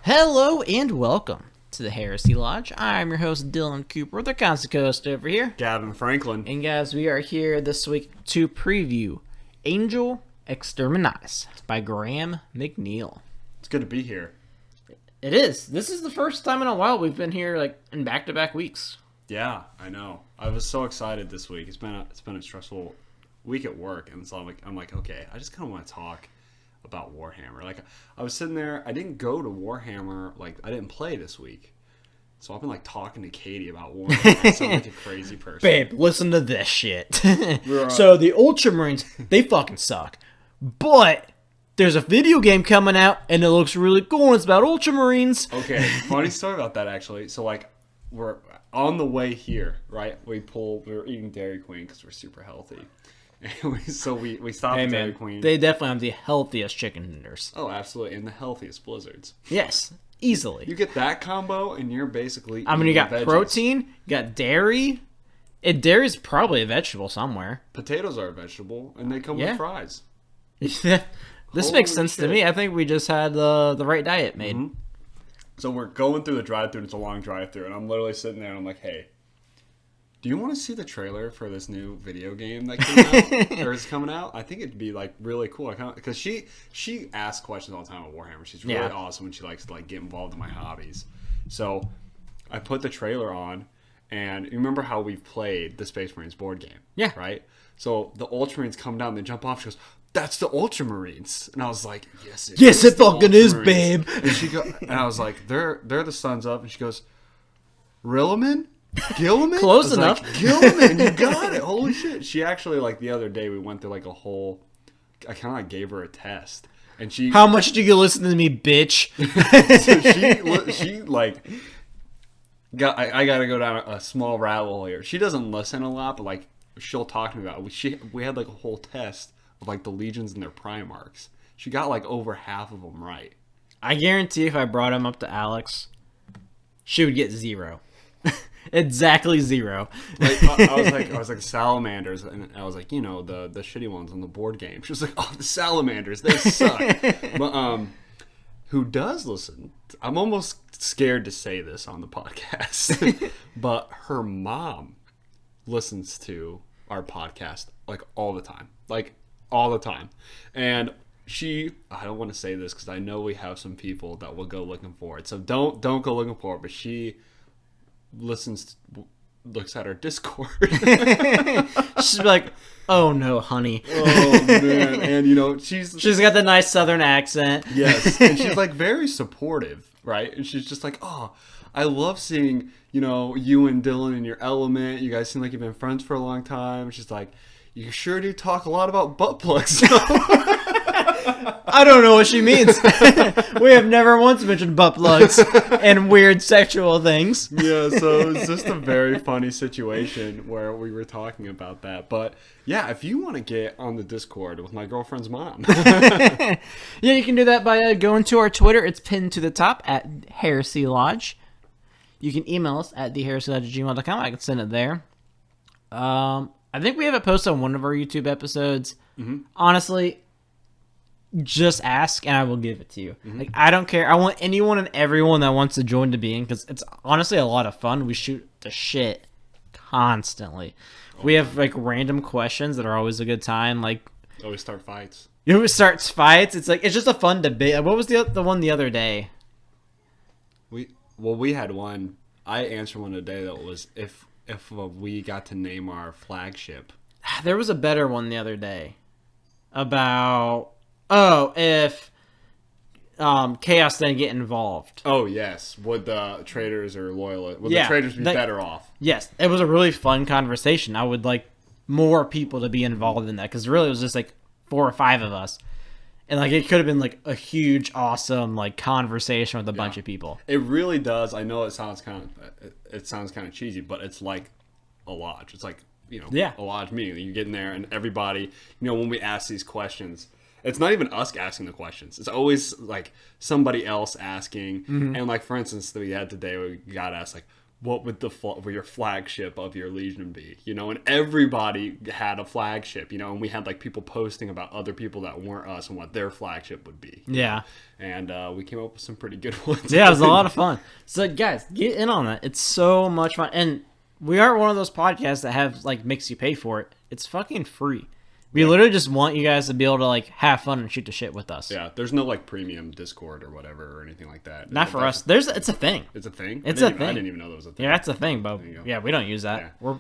Hello and welcome to the Heresy Lodge. I'm your host, Dylan Cooper, the constant host over here. Gavin Franklin. And guys, we are here this week to preview Angel Exterminatus by Graham McNeill. It's good to be here. It is. This is the first time in a while we've been here like in back-to-back weeks. Yeah, I know. I was so excited this week. It's been a stressful week at work, and so I'm like, okay, I just kind of want to talk about Warhammer. Like, I was sitting there, I didn't go to Warhammer, like, I didn't play this week. So I've been, like, talking to Katie about Warhammer. I sound like a crazy person. Babe, listen to this shit. So, the Ultramarines, they fucking suck. But there's a video game coming out, and it looks really cool, and it's about Ultramarines. Okay, funny story about that, actually. So, like, we're on the way here, right? We were eating Dairy Queen because we're super healthy. And we stopped at Dairy Queen. They definitely have the healthiest chicken tenders. Oh, absolutely. And the healthiest blizzards. Yes, easily. You get that combo, and you're basically you got veggies. protein, you got dairy. Dairy's probably a vegetable somewhere. Potatoes are a vegetable, and they come with fries. This makes sense to me. I think we just had the right diet made. Mm-hmm. So we're going through the drive-thru, and it's a long drive-thru, and I'm literally sitting there, and I'm like, hey, do you want to see the trailer for this new video game that came out, or is coming out? I think it'd be like really cool. Because she asks questions all the time about Warhammer. She's really awesome, and she likes to like get involved in my hobbies. So I put the trailer on, and you remember how we've played the Space Marines board game? Yeah. Right. So the Ultramarines come down, they jump off. She goes, "That's the Ultramarines," and I was like, "Yes, it fucking is, babe." And I was like, "They're the Sons of," and she goes, "Rillaman." Gilliman? Close enough. Like, Gilliman, you got it. Holy shit. She actually, like, the other day, we went through, like, a whole... I kind of, like, gave her a test. And she... How much do you listen to me, bitch? So she like... I got to go down a small rabbit hole here. She doesn't listen a lot, but, like, she'll talk to me about it. We had, like, a whole test of, like, the legions and their Primarchs. She got, like, over half of them right. I guarantee if I brought him up to Alex, she would get 0. Exactly 0. Like, I was like salamanders, and I was like, the shitty ones on the board game. She was like, oh, the salamanders, they suck. But who does listen? I'm almost scared to say this on the podcast, but her mom listens to our podcast like all the time, and I don't want to say this because I know we have some people that will go looking for it, so don't go looking for it, but she looks at our Discord. She's like, "Oh no, honey." Oh man, and she's got the nice Southern accent. Yes, and she's like very supportive, right? And she's just like, "Oh, I love seeing you and Dylan in your element. You guys seem like you've been friends for a long time." And she's like, "You sure do talk a lot about butt plugs." I don't know what she means. We have never once mentioned butt plugs and weird sexual things. Yeah, so it was just a very funny situation where we were talking about that. But yeah, if you want to get on the Discord with my girlfriend's mom. Yeah, you can do that by going to our Twitter. It's pinned to the top at Heresy Lodge. You can email us at theheresielodge@gmail.com. I can send it there. I think we have it posted on one of our YouTube episodes. Mm-hmm. Honestly, just ask and I will give it to you. Mm-hmm. Like, I don't care. I want anyone and everyone that wants to join to be in, because it's honestly a lot of fun. We shoot the shit constantly. We have like random questions that are always a good time. Like, always start fights. It starts fights. It's like, it's just a fun debate. What was the one the other day? We had one. I answered one today that was if we got to name our flagship. There was a better one the other day about if Chaos didn't get involved. Oh yes, would the traitors or loyalists? Would the traitors be better off? Yes, it was a really fun conversation. I would like more people to be involved in that, because really it was just like 4 or 5 of us. And like it could have been like a huge, awesome like conversation with a bunch of people. It really does. I know it sounds kind of cheesy, but it's like a lodge. It's like a lodge meeting. You get in there and everybody. When we ask these questions, it's not even us asking the questions. It's always like somebody else asking. Mm-hmm. And like for instance, that we had today, we got asked like, what would your flagship of your Legion be? You know, and everybody had a flagship, you know, and we had like people posting about other people that weren't us and what their flagship would be. Yeah. And we came up with some pretty good ones. Yeah, it was a lot of fun. So guys, get in on that. It's so much fun. And we aren't one of those podcasts that have like makes you pay for it. It's fucking free. We literally just want you guys to be able to like have fun and shoot the shit with us. Yeah, there's no like premium Discord or whatever or anything like that. Not for us. It's a thing. It's a thing? It's a thing. I didn't even know there was a thing. Yeah, that's a thing, but yeah, we don't use that. Yeah.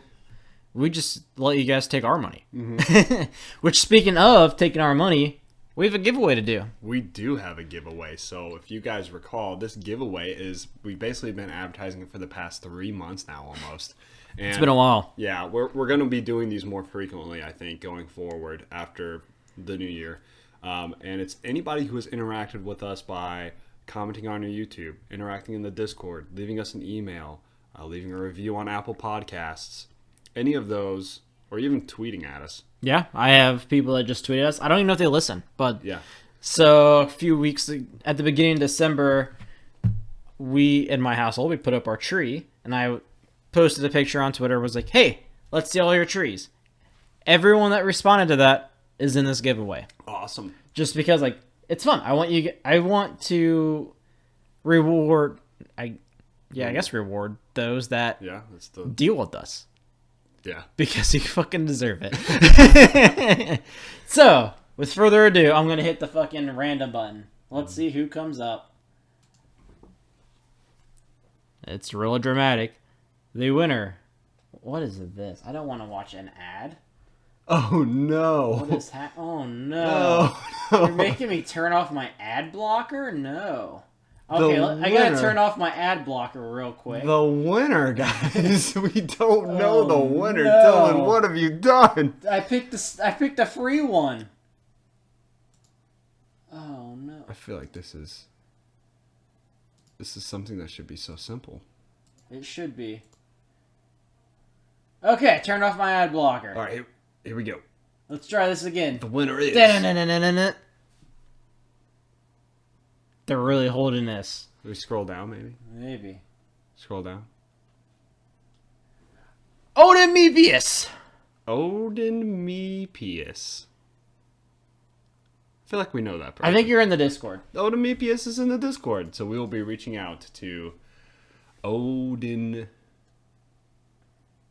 We just let you guys take our money. Mm-hmm. Which, speaking of taking our money, we have a giveaway to do. We do have a giveaway. So if you guys recall, this giveaway is we've basically been advertising it for the past 3 months now almost. And it's been a while. Yeah, we're going to be doing these more frequently, I think, going forward after the new year. And it's anybody who has interacted with us by commenting on your YouTube, interacting in the Discord, leaving us an email, leaving a review on Apple Podcasts, any of those, or even tweeting at us. Yeah, I have people that just tweeted us. I don't even know if they listen, but yeah. So a few weeks at the beginning of December, in my household, we put up our tree, and I posted a picture on Twitter, was like, hey, let's see all your trees. Everyone that responded to that is in this giveaway. Awesome. Just because, like, it's fun. I want to reward, I guess reward those that deal with us. Yeah. Because you fucking deserve it. So, with further ado, I'm going to hit the fucking random button. Let's see who comes up. It's really dramatic. The winner. What is this? I don't want to watch an ad. Oh, no. What is Oh, no. You're making me turn off my ad blocker? No. Okay, I gotta turn off my ad blocker real quick. The winner, guys. We don't know the winner. No. Dylan, what have you done? I picked a free one. Oh, no. I feel like this is something that should be so simple. It should be. Okay, turn off my ad blocker. All right, here we go. Let's try this again. The winner is... They're really holding this. Can we scroll down, maybe? Maybe. Scroll down. Odin Mebius. Odin Mebius. I feel like we know that person. I think you're in the Discord. Odin Mebius is in the Discord, so we will be reaching out to Odin...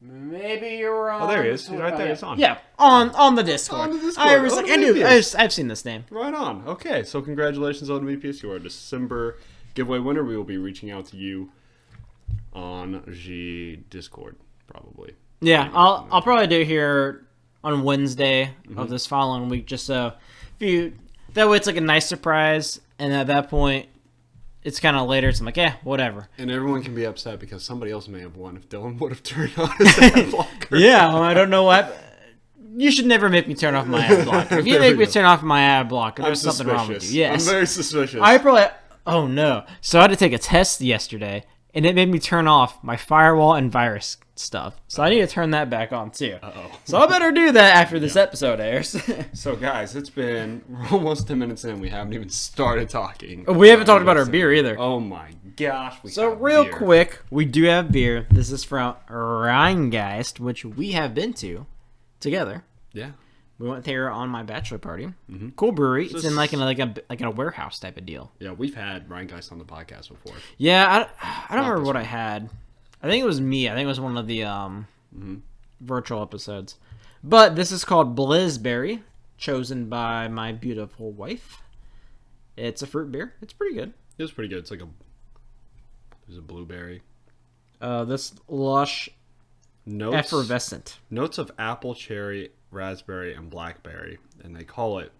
Maybe you're on... Oh, there he is. He's right there. It's on. Yeah, on the Discord. On the Discord. I was like, I've seen this name. Right on. Okay, so congratulations, Odin Mebius. You are a December giveaway winner. We will be reaching out to you on the Discord, probably. Yeah, I'll probably do it here on Wednesday of this following week, just so that way it's like a nice surprise, and at that point it's kind of later, so I'm like, yeah, whatever. And everyone can be upset because somebody else may have won if Dylan would have turned on his ad blocker. Yeah, well, I don't know what. You should never make me turn off my ad blocker. If you make me turn off my ad blocker, there's something wrong with you. Yes. I'm very suspicious. Oh no. So I had to take a test yesterday, and it made me turn off my firewall and virus stuff. So I need to turn that back on too. Uh-oh. So I better do that after this episode airs. So guys, we're almost 10 minutes in. We haven't even started talking. We haven't talked about our beer either. Oh my gosh. Real quick, we do have beer. This is from Rheingeist, which we have been to together. Yeah. We went there on my bachelor party. Mm-hmm. Cool brewery. It's in like a warehouse type of deal. Yeah, we've had Rheingeist on the podcast before. Yeah, I don't remember what I had. I think it was me. I think it was one of the virtual episodes. But this is called Blizzberry, chosen by my beautiful wife. It's a fruit beer. It's pretty good. It was pretty good. It's like there's a blueberry. This lush, effervescent. Notes of apple, cherry, raspberry, and blackberry. And they call it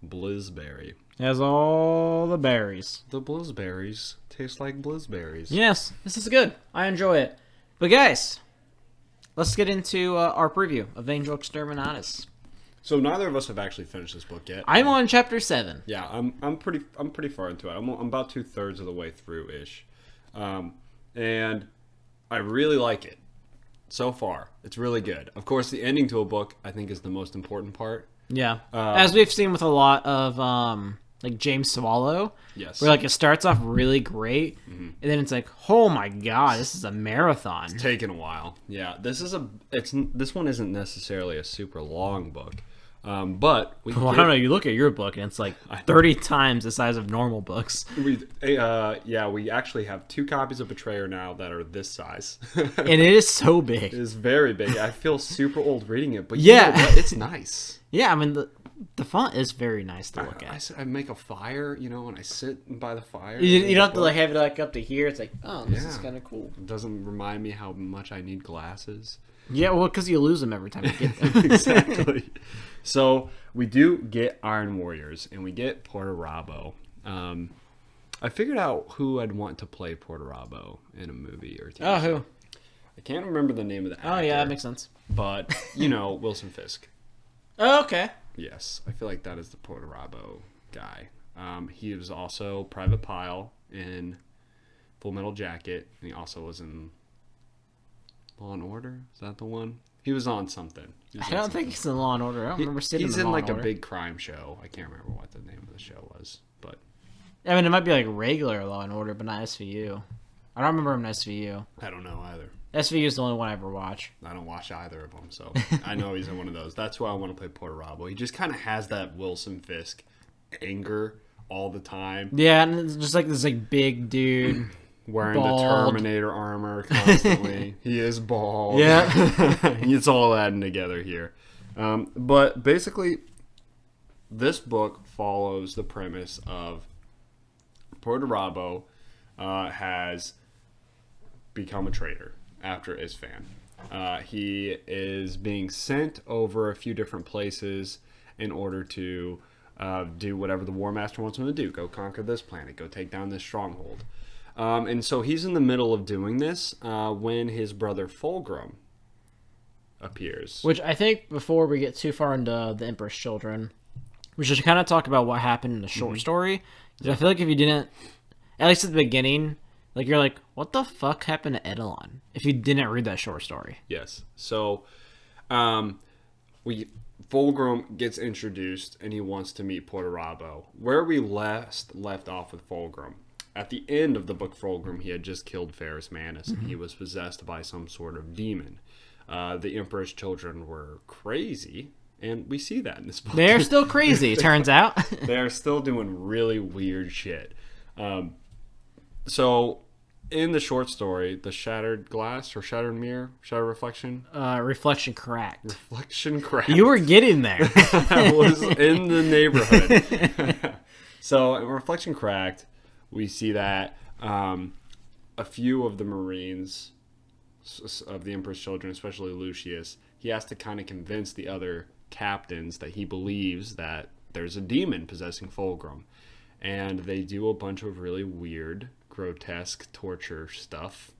Blizzberry. It has all the berries. The Blizzberries taste like Blizzberries. Yes, this is good. I enjoy it. But guys, let's get into our preview of Angel Exterminatus. So neither of us have actually finished this book yet. I'm on chapter 7. Yeah, I'm pretty far into it. I'm about 2/3 of the way through ish, and I really like it so far. It's really good. Of course, the ending to a book I think is the most important part. Yeah, as we've seen with a lot of like James Swallow. Yes. Where like it starts off really great, and then it's like, oh my god, this is a marathon. It's taken a while. Yeah, this one isn't necessarily a super long book, but I don't know. You look at your book, and it's like 30 times the size of normal books. We actually have 2 copies of Betrayer now that are this size, And it is so big. It is very big. I feel super old reading it, but Yeah. you know what? It's nice. Yeah, I mean the font is very nice to look at. I make a fire, and I sit by the fire. You don't have to like have it like up to here. It's like, oh, this is kind of cool. It doesn't remind me how much I need glasses. Yeah, well, because you lose them every time you get them. Exactly. So we do get Iron Warriors, and we get Portarabo. I figured out who I'd want to play Portarabo in a movie or TV. Oh, who? I can't remember the name of the actor. Oh, yeah, that makes sense. But, Wilson Fisk. Oh, okay. Yes, I feel like that is the Portarabo guy. He was also Private Pyle in Full Metal Jacket, and he also was in Law and Order. Is that the one? He was on something. I don't think he's in Law and Order. I don't remember seeing him He's in in Law like and a Order. big crime show. I can't remember what the name of the show was, but I mean, it might be like regular Law and Order, but not SVU. I don't remember him in SVU. I don't know either. SVU is the only one I ever watch. I don't watch either of them, so I know he's in one of those. That's why I want to play Portarabo. He just kind of has that Wilson Fisk anger all the time. Yeah, and it's just like this like big dude. Wearing bald. the Terminator armor constantly. He is bald. Yeah. It's all adding together here. But basically, this book follows the premise of Portarabo has become a traitor after Isfan. He is being sent over a few different places in order to do whatever the War Master wants him to do. Go conquer this planet. Go take down this stronghold. And so he's in the middle of doing this when his brother Fulgrim appears. Which I think before we get too far into the Emperor's Children, we should kind of talk about what happened in the short story. Because I feel like if you didn't, at least at the beginning, like you're like, what the fuck happened to Eidolon? If you didn't read that short story. Yes. So Fulgrim gets introduced and he wants to meet Portarabo. Where we last left off with Fulgrim. At the end of the book Fulgrim, he had just killed Ferrus Manus, and he was possessed by some sort of demon. The Emperor's children were crazy, and we see that in this book. They're still crazy, it turns out. They're still doing really weird shit. So, in the short story, the shattered glass or shattered mirror, shattered reflection? Reflection cracked. Reflection cracked. You were getting there. I was in the neighborhood. So, in reflection cracked, we see that a few of the Marines of the Emperor's children, especially Lucius, he has to kind of convince the other captains that he believes that there's a demon possessing Fulgrim. And they do a bunch of really weird, grotesque torture stuff.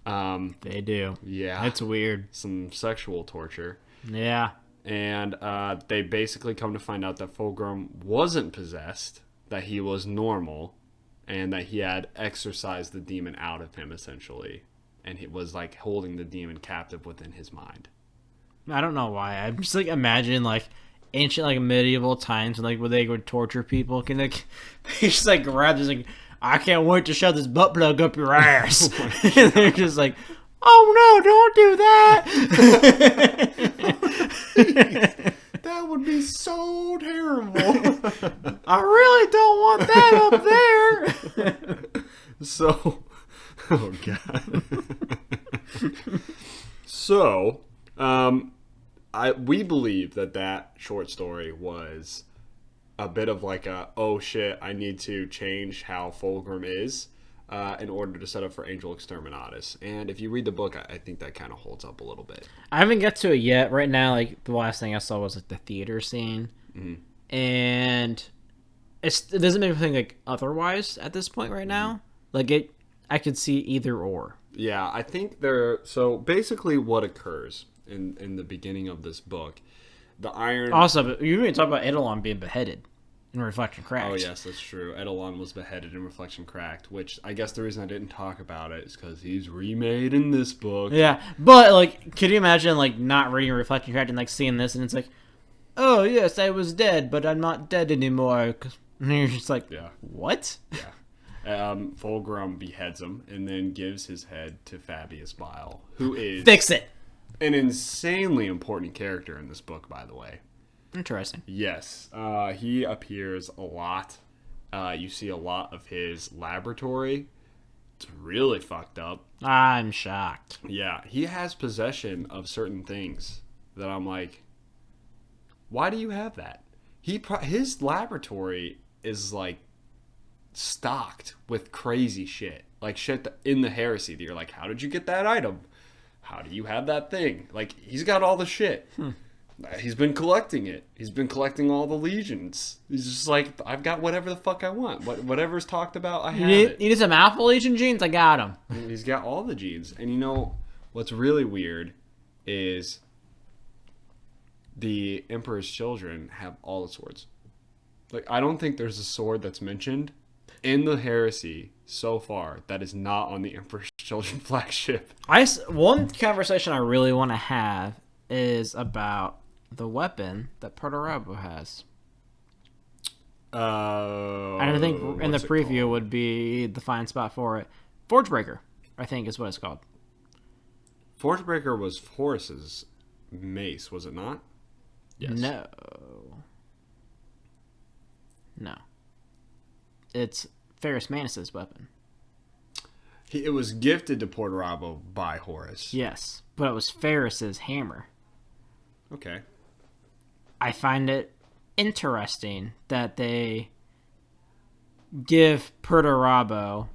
They do. Yeah. It's weird. Some sexual torture. Yeah. And they basically come to find out that Fulgrim wasn't possessed, that he was normal, and that he had exorcised the demon out of him, essentially. And he was, like, holding the demon captive within his mind. I don't know why. I'm just, like, imagine, like, ancient, like, medieval times, like, where they would torture people. Can they just, like, grab this, like, I can't wait to shove this butt plug up your ass. And they're just like, oh, no, don't do that. That would be so terrible. I really don't want that up there. So, oh god. So, we believe that short story was a bit of like a, oh shit, I need to change how Fulgrim is in order to set up for Angel Exterminatus. And if you read the book, I think that kind of holds up a little bit. I haven't got to it yet. Right now, like, the last thing I saw was, like, the theater scene. Mm-hmm. And it doesn't make me think, like, otherwise at this point right now. Like, I could see either or. Yeah, I think so basically what occurs in the beginning of this book, the Iron... Also, but you didn't talk about Eidolon being beheaded in Reflection Cracked. Oh, yes, that's true. Eidolon was beheaded in Reflection Cracked, which I guess the reason I didn't talk about it is because he's remade in this book. Yeah, but, like, could you imagine, like, not reading Reflection Cracked and, like, seeing this and it's like, oh, yes, I was dead, but I'm not dead anymore. And you're just like, Yeah. what? Yeah. Fulgrim beheads him and then gives his head to Fabius Bile, who is Fix it. an insanely important character in this book, by the way. Interesting. Yes. He appears a lot. You see a lot of his laboratory. It's really fucked up. I'm shocked. Yeah. He has possession of certain things that I'm like, why do you have that? His laboratory is like stocked with crazy shit. Like shit in the heresy that you're like, how did you get that item? How do you have that thing? Like, he's got all the shit. He's been collecting it. He's been collecting all the legions. He's just like, I've got whatever the fuck I want. Whatever's talked about, I have it. You need some Alpha Legion genes? I got them. He's got all the genes. And you know, what's really weird is the Emperor's children have all the swords. Like, I don't think there's a sword that's mentioned in the heresy so far that is not on the Emperor's children flagship. One conversation I really want to have is about the weapon that Perturabo has. And I think in the preview would be the fine spot for it. Forgebreaker, I think is what it's called. Forgebreaker was Horus's mace, was it not? Yes. No. It's Ferrus Manus's weapon. It was gifted to Perturabo by Horus. Yes, but it was Ferrus's hammer. Okay. I find it interesting that they give Perturabo...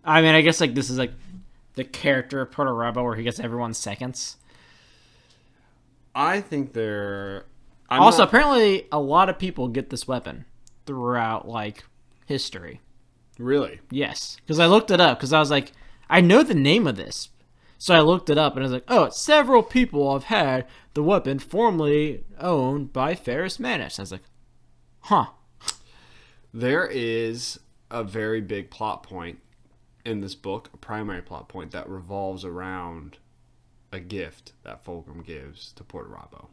I mean, I guess like this is like the character of Perturabo where he gets everyone's seconds. I think apparently a lot of people get this weapon throughout like history. Really? Yes, because I looked it up because I was like, I know the name of this, so I looked it up and I was like, oh, several people have had the weapon formerly owned by Ferrus Manus. I was like, huh. There is a very big plot point in this book, a primary plot point that revolves around a gift that Fulgrim gives to Perturabo.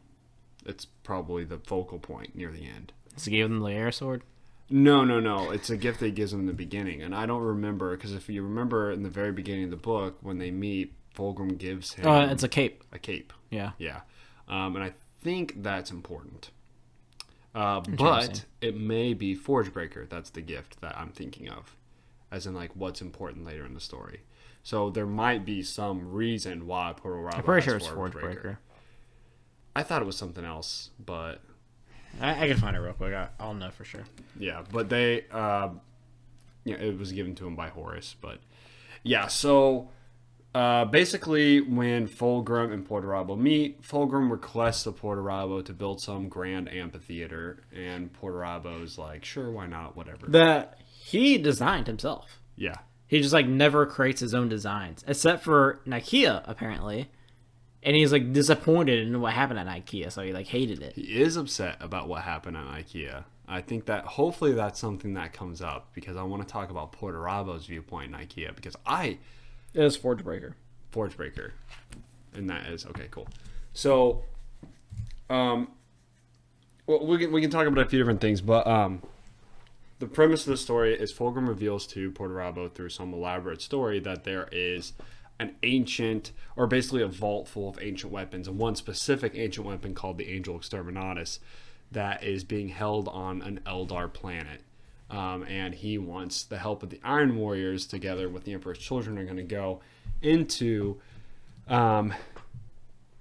It's probably the focal point near the end. Does he give him the air sword? No. It's a gift that he gives him in the beginning. And I don't remember, because if you remember in the very beginning of the book, when they meet, Fulgrim gives him... it's a cape. A cape. Yeah. Yeah. And I think that's important. But it may be Forgebreaker. That's the gift that I'm thinking of. As in, like, what's important later in the story. So there might be some reason why Perturabo I'm pretty sure has it's Forgebreaker. I thought it was something else, but... I can find it real quick. I'll know for sure. Yeah, but they... it was given to him by Horus, but... Yeah, so... basically, when Fulgrim and Perturabo meet, Fulgrim requests of Perturabo to build some grand amphitheater, and Perturabo's like, sure, why not, whatever. That he designed himself. Yeah. He just like never creates his own designs, except for Nicaea, apparently. And he's like disappointed in what happened at Nicaea, so he like hated it. He is upset about what happened at Nicaea. I think that hopefully that's something that comes up, because I want to talk about Perturabo's viewpoint in Nicaea, because It is Forgebreaker. And that is okay, cool. So, well, we can talk about a few different things, but the premise of the story is Fulgrim reveals to Perturabo through some elaborate story that there is an ancient, or basically a vault full of ancient weapons, and one specific ancient weapon called the Angel Exterminatus that is being held on an Eldar planet. And he wants the help of the Iron Warriors, together with the Emperor's children, are going to go into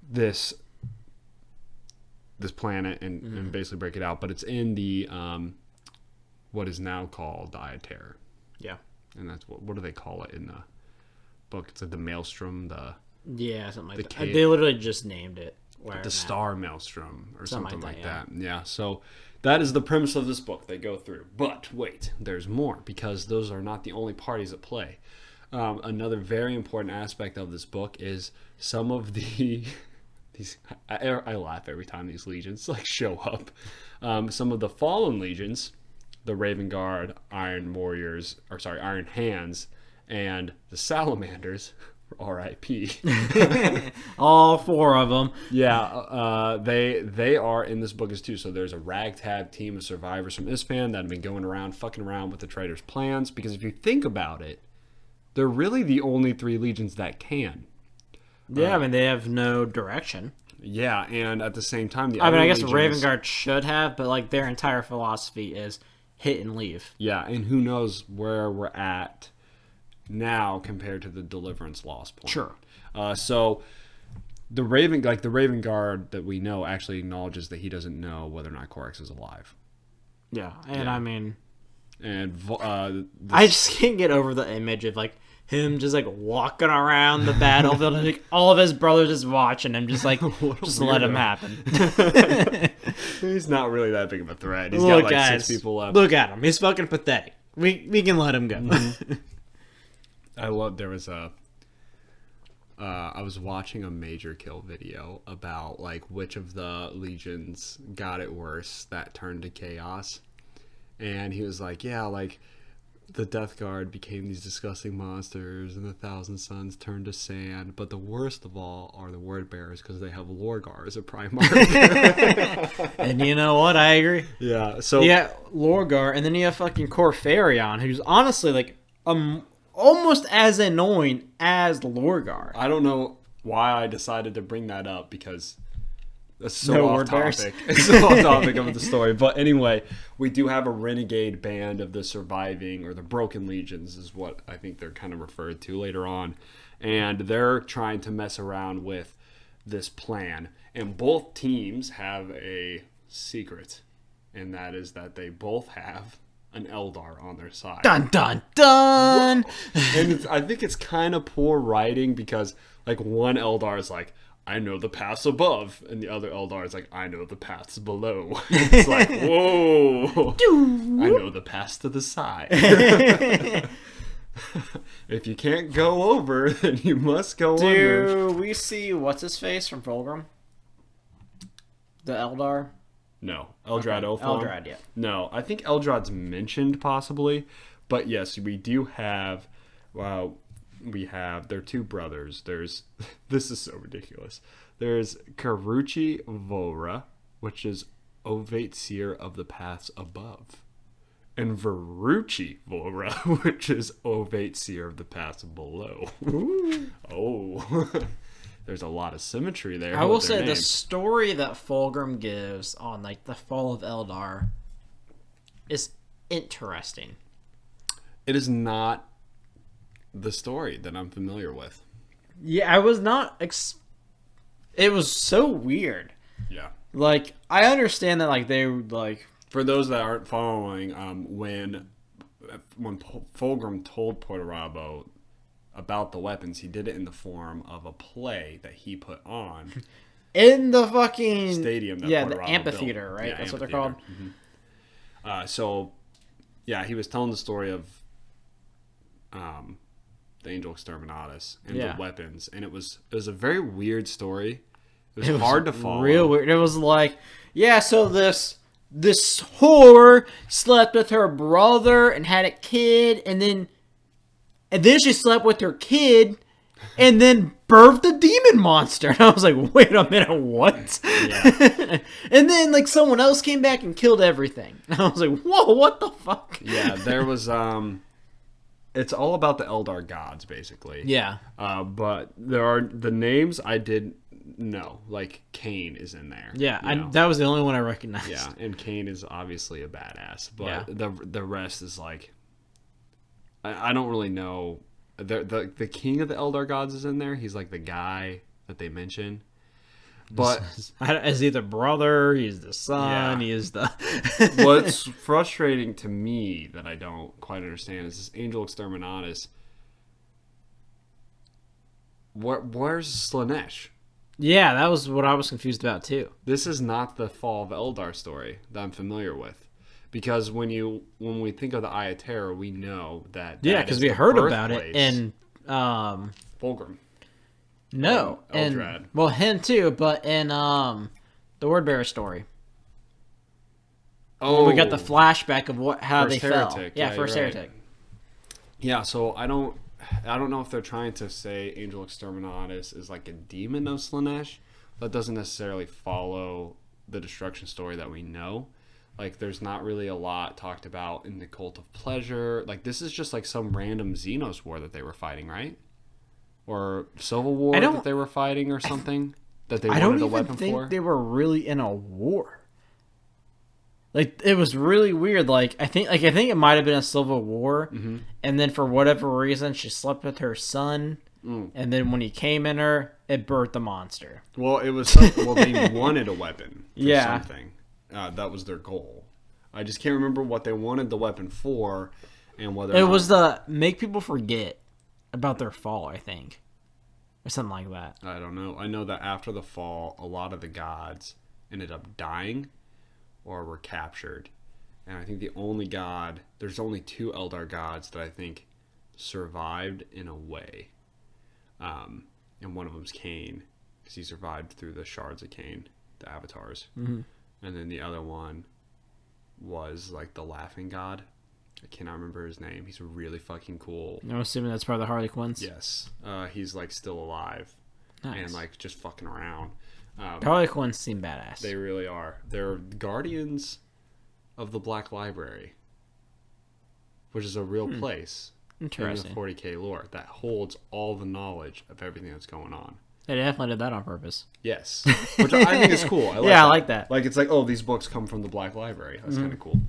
this planet and basically break it out. But it's in the what is now called the Eye of Terror. Yeah. And that's what do they call it in the book? It's like the Maelstrom, something like that. They literally just named it. The Star Maelstrom or something like that. Yeah. So that is the premise of this book they go through. But wait, there's more, because those are not the only parties at play. Another very important aspect of this book is some of these. I laugh every time these legions like show up. Some of the fallen legions, the Raven Guard, Iron Hands, and the Salamanders, R.I.P. All 4 of them. Yeah, they are in this book as too. So there's a ragtag team of survivors from Isfahan that have been going around, fucking around with the traitors' plans. Because if you think about it, they're really the only 3 legions that can. Yeah, I mean, they have no direction. Yeah, and at the same time, I guess Raven Guard should have, but like their entire philosophy is hit and leave. Yeah, and who knows where we're at now compared to the Deliverance loss point. Sure. So the Raven Guard that we know actually acknowledges that he doesn't know whether or not Corax is alive. Yeah, and I mean, and I just can't get over the image of like him just like walking around the battlefield and like all of his brothers just watching him, just like just let him happen. He's not really that big of a threat. He's Look, got like guys, 6 people left. Look at him. He's fucking pathetic. We can let him go. Mm-hmm. There was I was watching a Major Kill video about like which of the legions got it worse that turned to chaos, and he was like, yeah, like the Death Guard became these disgusting monsters, and the Thousand Suns turned to sand. But the worst of all are the Word Bearers because they have Lorgar as a Primarch. And you know what? I agree. Yeah. So yeah, Lorgar, and then you have fucking Corfarion, who's honestly like almost as annoying as Lorgar. I don't know why I decided to bring that up because that's so No off Word Bearers. topic. It's so off topic of the story. But anyway, we do have a renegade band of the surviving, or the Broken Legions is what I think they're kind of referred to later on. And they're trying to mess around with this plan. And both teams have a secret. And that is that they both have an Eldar on their side. Dun dun dun! And I think it's kind of poor writing because like one Eldar is like, I know the paths above, and the other Eldar is like, I know the paths below. It's like, whoa, I know the paths to the side. If you can't go over, then you must go under. Do we see what's his face from Fulgrim? The Eldar? No, Eldrad Oathworm. Eldrad, yeah. No, I think Eldrad's mentioned possibly, but yes, we do have. Wow. They're 2 brothers. This is so ridiculous. There's Karuchi Vora, which is Ovate Seer of the Paths Above, and Veruchi Vora, which is Ovate Seer of the Paths Below. Ooh. Oh, there's a lot of symmetry there. I will say the story that Fulgrim gives on like the fall of Eldar is interesting. It is not the story that I'm familiar with. Yeah, I was not. It was so weird. Yeah. Like, I understand that, like, they would, like. For those that aren't following, when Fulgrim told Portarabo about the weapons, he did it in the form of a play that he put on In the fucking stadium. That the Portarabo amphitheater, built. right? Yeah, That's what they're called. Mm-hmm. So, yeah, he was telling the story of the Angel Exterminatus and the weapons, and it was a very weird story. It was hard to follow. Real weird. It was like, yeah, so this whore slept with her brother and had a kid, and then she slept with her kid, and then birthed a demon monster. And I was like, wait a minute, what? Yeah. And then like someone else came back and killed everything. And I was like, whoa, what the fuck? Yeah, there was it's all about the Eldar gods, basically. Yeah. But there are the names I did know. Like Cain is in there. Yeah, that was the only one I recognized. Yeah, and Cain is obviously a badass. But the rest is like, I don't really know. The king of the Eldar gods is in there. He's like the guy that they mention. But is he the brother? He's the son. He is the. What's frustrating to me that I don't quite understand is this Angel Exterminatus. Where's Slanesh? Yeah, that was what I was confused about too. This is not the Fall of Eldar story that I'm familiar with, because when we think of the Eye of Terror, we know that because we heard about it in Fulgrim. No, Eldrad. Well, him too, but in the Wordbearer story. Oh, we got the flashback of how First they fell. Heretic. Yeah, First you're right. Heretic. Yeah, so I don't. I don't know if they're trying to say Angel Exterminatus is like a demon of Slaanesh. That doesn't necessarily follow the destruction story that we know. Like, there's not really a lot talked about in the Cult of Pleasure. Like, this is just like some random Xenos war that they were fighting, right? Or Civil War that they were fighting or something that they wanted a weapon for. I don't even think they were really in a war. Like, it was really weird. Like, I think it might have been a civil war, and then for whatever reason, she slept with her son, and then when he came in her, it birthed the monster. Well, it was they wanted a weapon for something. That was their goal. I just can't remember what they wanted the weapon for, and whether it was to make people forget about their fall, I think, or something like that. I don't know. I know that after the fall, a lot of the gods ended up dying or were captured. And I think there's only 2 Eldar gods that I think survived in a way. And one of them's Cain, because he survived through the shards of Cain, the avatars. Mm-hmm. And then the other one was like the laughing god. I cannot remember his name. He's really fucking cool. I'm assuming that's part of the Harlequins? Yes. He's like still alive. Nice. And like just fucking around. Harlequins seem badass. They really are. They're guardians of the Black Library, which is a real place in the 40k lore that holds all the knowledge of everything that's going on. They definitely did that on purpose. Yes, which I think is cool. I like that. Like, it's like, oh, these books come from the Black Library. That's kind of cool.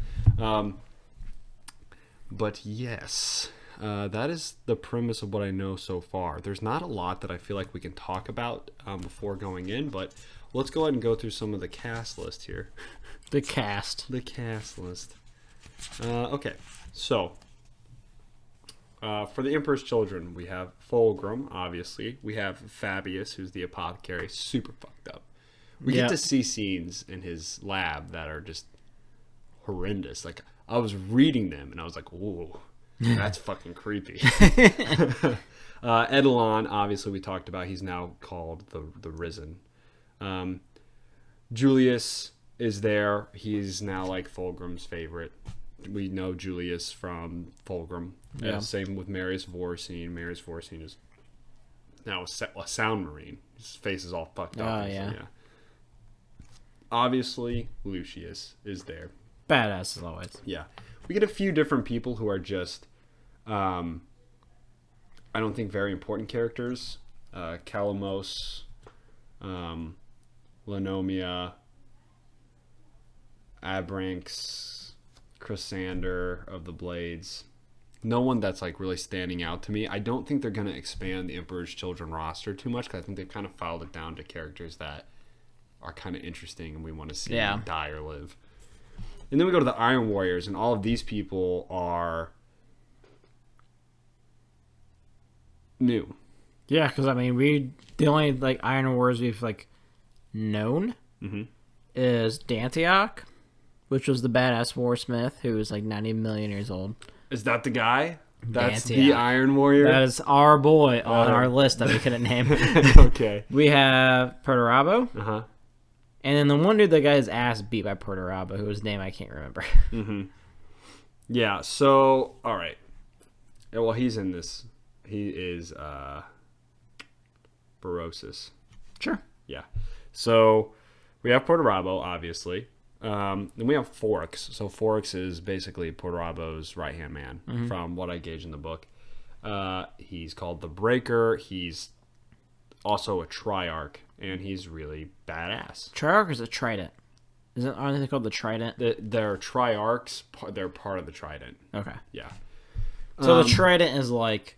But yes, that is the premise of what I know so far. There's not a lot that I feel like we can talk about before going in, but let's go ahead and go through some of the cast list here. The cast list. Okay, so for the Emperor's Children, we have Fulgrim, obviously. We have Fabius, who's the apothecary, super fucked up. We get to see scenes in his lab that are just horrendous. Like, I was reading them, and I was like, whoa, that's fucking creepy. Edelon, obviously, we talked about. He's now called the Risen. Julius is there. He's now, like, Fulgrim's favorite. We know Julius from Fulgrim. Yeah. Same with Marius Vorstein. Marius Vorstein is now a sound marine. His face is all fucked up. Yeah. Obviously, Lucius is there. Badass as always. Yeah. We get a few different people who are just, I don't think very important characters. Calamos, Lanomia, Abranx, Cassander of the Blades. No one that's like really standing out to me. I don't think they're going to expand the Emperor's Children roster too much, because I think they've kind of filed it down to characters that are kind of interesting and we want to see die or live. And then we go to the Iron Warriors, and all of these people are new. Yeah, because I mean, the only like Iron Warriors we've like known is Dantiok, which was the badass warsmith who was like 90 million years old. Is that the guy? That's the Iron Warrior? That is our boy on our list that we couldn't name. Okay. We have Perturabo. Uh-huh. And then the one dude that got his ass beat by Perturabo, whose name I can't remember. Yeah, so, all right. Yeah, well, he's in this. He is Barosis. Sure. Yeah. So, we have Perturabo, obviously. Then we have Forix. So, Forix is basically Perturabo's right-hand man, from what I gauge in the book. He's called the Breaker. He's also a Triarch, and he's really badass. Triarch is a Trident. Aren't they called the Trident? They're Triarchs. They're part of the Trident. Okay. Yeah. So the Trident is like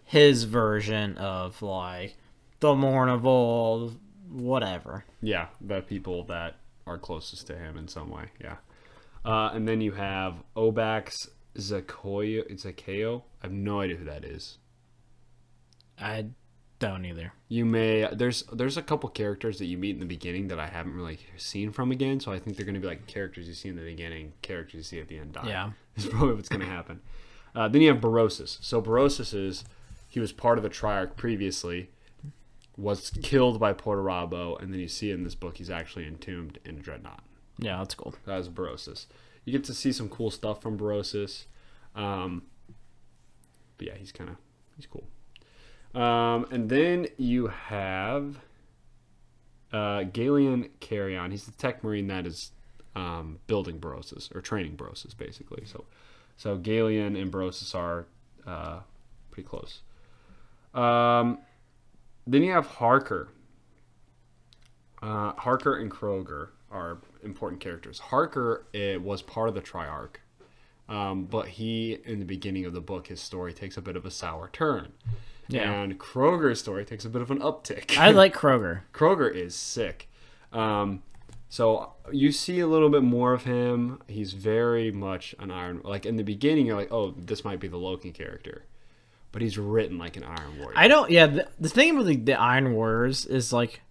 his version of like the Mournival, whatever. Yeah, the people that are closest to him in some way. Yeah. And then you have Obax Zakeo. I have no idea who that is. I don't either. You may there's a couple characters that you meet in the beginning that I haven't really seen from again, so I think they're going to be like characters you see in the beginning, characters you see at the end die. Yeah, is probably what's going to happen. Then you have Barosis. So Barosis he was part of the Triarch previously, was killed by Perturabo, and then you see in this book he's actually entombed in a dreadnought. Yeah, that's cool. That was Barosis. You get to see some cool stuff from Barosis. But yeah, he's cool. And then you have Galen Carrion. He's the tech marine that is building Barosis, or training Barosis, basically. So Galen and Barosis are pretty close. Then you have Harker. Harker and Kroger are important characters. Harker was part of the Triarch, but he, in the beginning of the book, his story takes a bit of a sour turn. Yeah. And Kroger's story takes a bit of an uptick. I like Kroger. Kroger is sick. So you see a little bit more of him. He's very much an Iron... Like, in the beginning, you're like, oh, this might be the Loki character. But he's written like an Iron Warrior. I don't... Yeah, the thing with the Iron Warriors is, like...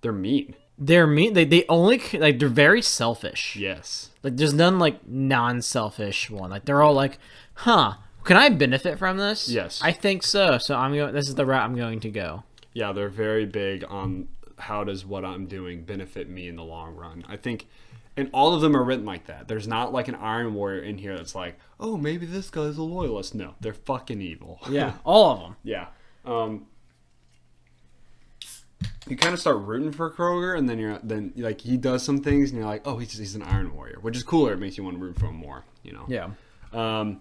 They're mean. They're mean. They only... Like, they're very selfish. Yes. Like, there's none, like, non-selfish one. Like, they're all like, huh... Can I benefit from this? Yes. I think so. So I'm going. This is the route I'm going to go. Yeah, they're very big on how does what I'm doing benefit me in the long run. I think, and all of them are written like that. There's not like an Iron Warrior in here that's like, oh, maybe this guy's a loyalist. No, they're fucking evil. Yeah, all of them. Yeah. You kind of start rooting for Kroger, and then like he does some things, and you're like, oh, he's an Iron Warrior, which is cooler. It makes you want to root for him more. You know. Yeah.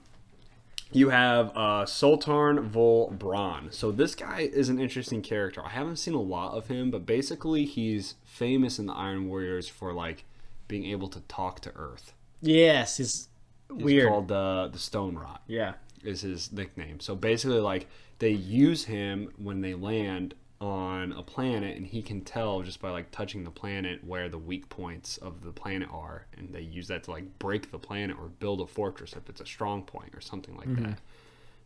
You have Sultan Vol Braun. So this guy is an interesting character. I haven't seen a lot of him, but basically he's famous in the Iron Warriors for like being able to talk to Earth. Yes, he's weird. Called the Stone Rot. Yeah, is his nickname. So basically, like they use him when they land on a planet, and he can tell just by like touching the planet where the weak points of the planet are, and they use that to like break the planet or build a fortress if it's a strong point or something like that.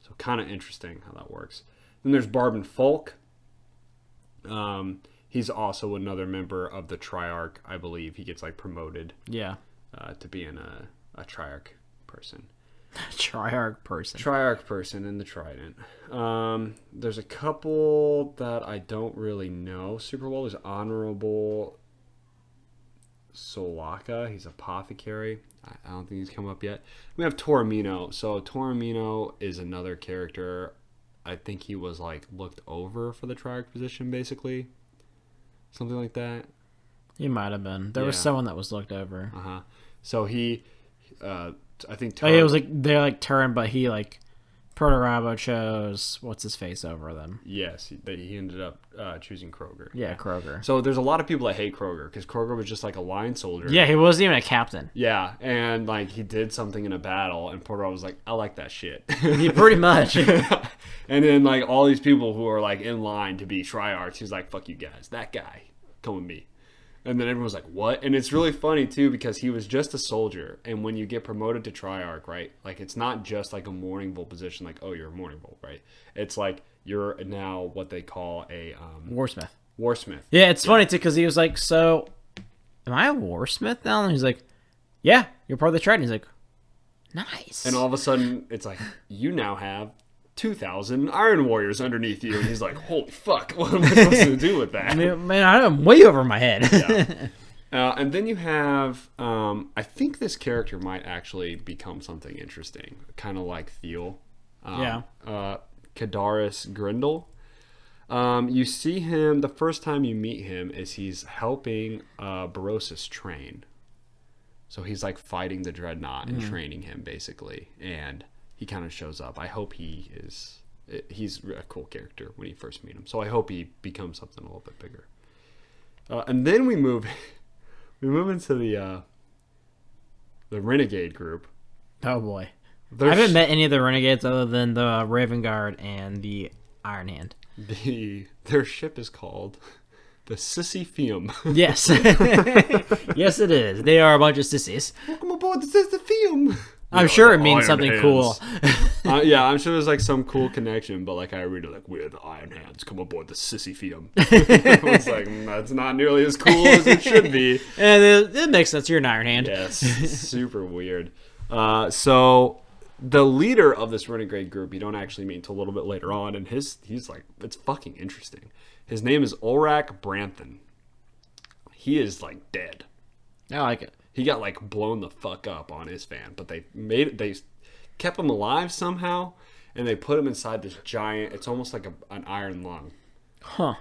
So kind of interesting how that works. Then there's Barbarian Folk. He's also another member of the Triarch, I believe. He gets like promoted to being a Triarch person. Triarch person in the Trident. There's a couple that I don't really know super well. There's Honorable Solaka. He's apothecary. I don't think he's come up yet. We have Toromino. So Toromino is another character. I think he was like looked over for the Triarch position, basically. Something like that. He might have been. There was someone that was looked over. So he... I think it was like they're like turned, but he like Proto-Rabo chose what's his face over them. Yes, he ended up choosing Kroger. Yeah, Kroger. So there's a lot of people that hate Kroger because Kroger was just like a line soldier. Yeah, he wasn't even a captain. Yeah, and like he did something in a battle, and Proto-Rabo was like, I like that shit. Yeah, pretty much. And then like all these people who are like in line to be Triarchs, he's like, fuck you guys, that guy, come with me. And then everyone's like, what? And it's really funny, too, because he was just a soldier. And when you get promoted to Triarch, right, like it's not just like a Morning Bolt position, like, oh, you're a Morning Bolt, right? It's like you're now what they call a... Warsmith. Warsmith. Yeah, it's funny, too, because he was like, so, am I a Warsmith now? And he's like, yeah, you're part of the Trident. He's like, nice. And all of a sudden, it's like, you now have 2,000 Iron Warriors underneath you, and he's like, holy fuck, what am I supposed to do with that? Man, I'm way over my head. Yeah. And then you have I think this character might actually become something interesting, kind of like Thiel. Kadaris Grindel. You see him, the first time you meet him is he's helping Barosis train. So he's like fighting the Dreadnought and training him, basically, and he kind of shows up. I hope he's a cool character when you first meet him. So I hope he becomes something a little bit bigger. And then we move into the Renegade group. Oh boy. I haven't met any of the Renegades other than the Raven Guard and the Iron Hand. Their ship is called the Sissy Fium. Yes. Yes, it is. They are a bunch of sissies. Welcome aboard the Sissy Fium. I'm sure it means something cool. Yeah, I'm sure there's like some cool connection, but like I read it like, we're the Iron Hands, come aboard the Sissy Fium. I was like, that's not nearly as cool as it should be. And it makes sense. You're an Iron Hand. Yes, super weird. So the leader of this Renegade group, you don't actually meet until a little bit later on, and he's like, it's fucking interesting. His name is Ulrak Branthan. He is like dead. I like it. He got like blown the fuck up on his fan, but they kept him alive somehow, and they put him inside this giant. It's almost like an iron lung, Huh.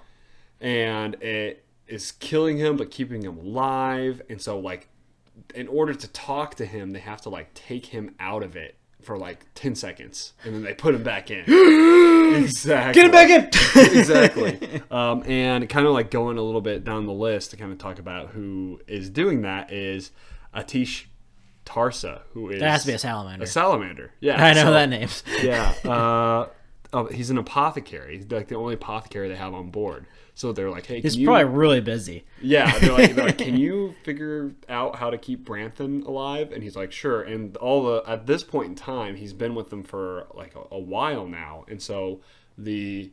and it is killing him but keeping him alive. And so like, in order to talk to him, they have to like take him out of it for like 10 seconds, and then they put him back in. Exactly. Get him back in. Exactly. And kind of like going a little bit down the list to kind of talk about who is doing that is Atish Tarsa, who is... That has to be a salamander. A salamander, yeah. I know that name. Yeah. He's an apothecary. He's like the only apothecary they have on board. So they're like, hey, He's probably really busy. Yeah, they're like, can you figure out how to keep Branthan alive? And he's like, sure. And at this point in time, he's been with them for like a while now. And so the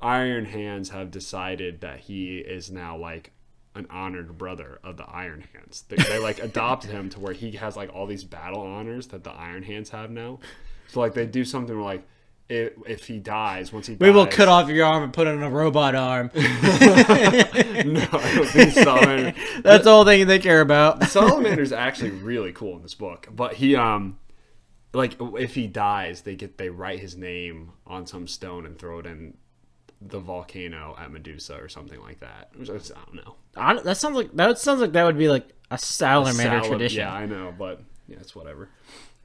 Iron Hands have decided that he is now like an honored brother of the Iron Hands. They like adopted him to where he has like all these battle honors that the Iron Hands have now. So like they do something where, like, if he dies, once he dies... We will cut off your arm and put it in a robot arm. No, I don't think Salamander... That's the whole thing they care about. Salamander's actually really cool in this book. But he, like, if he dies, they write his name on some stone and throw it in the volcano at Medusa or something like that. Which I don't know. That sounds like that would be like a salamander tradition. Yeah, I know, but yeah, it's whatever.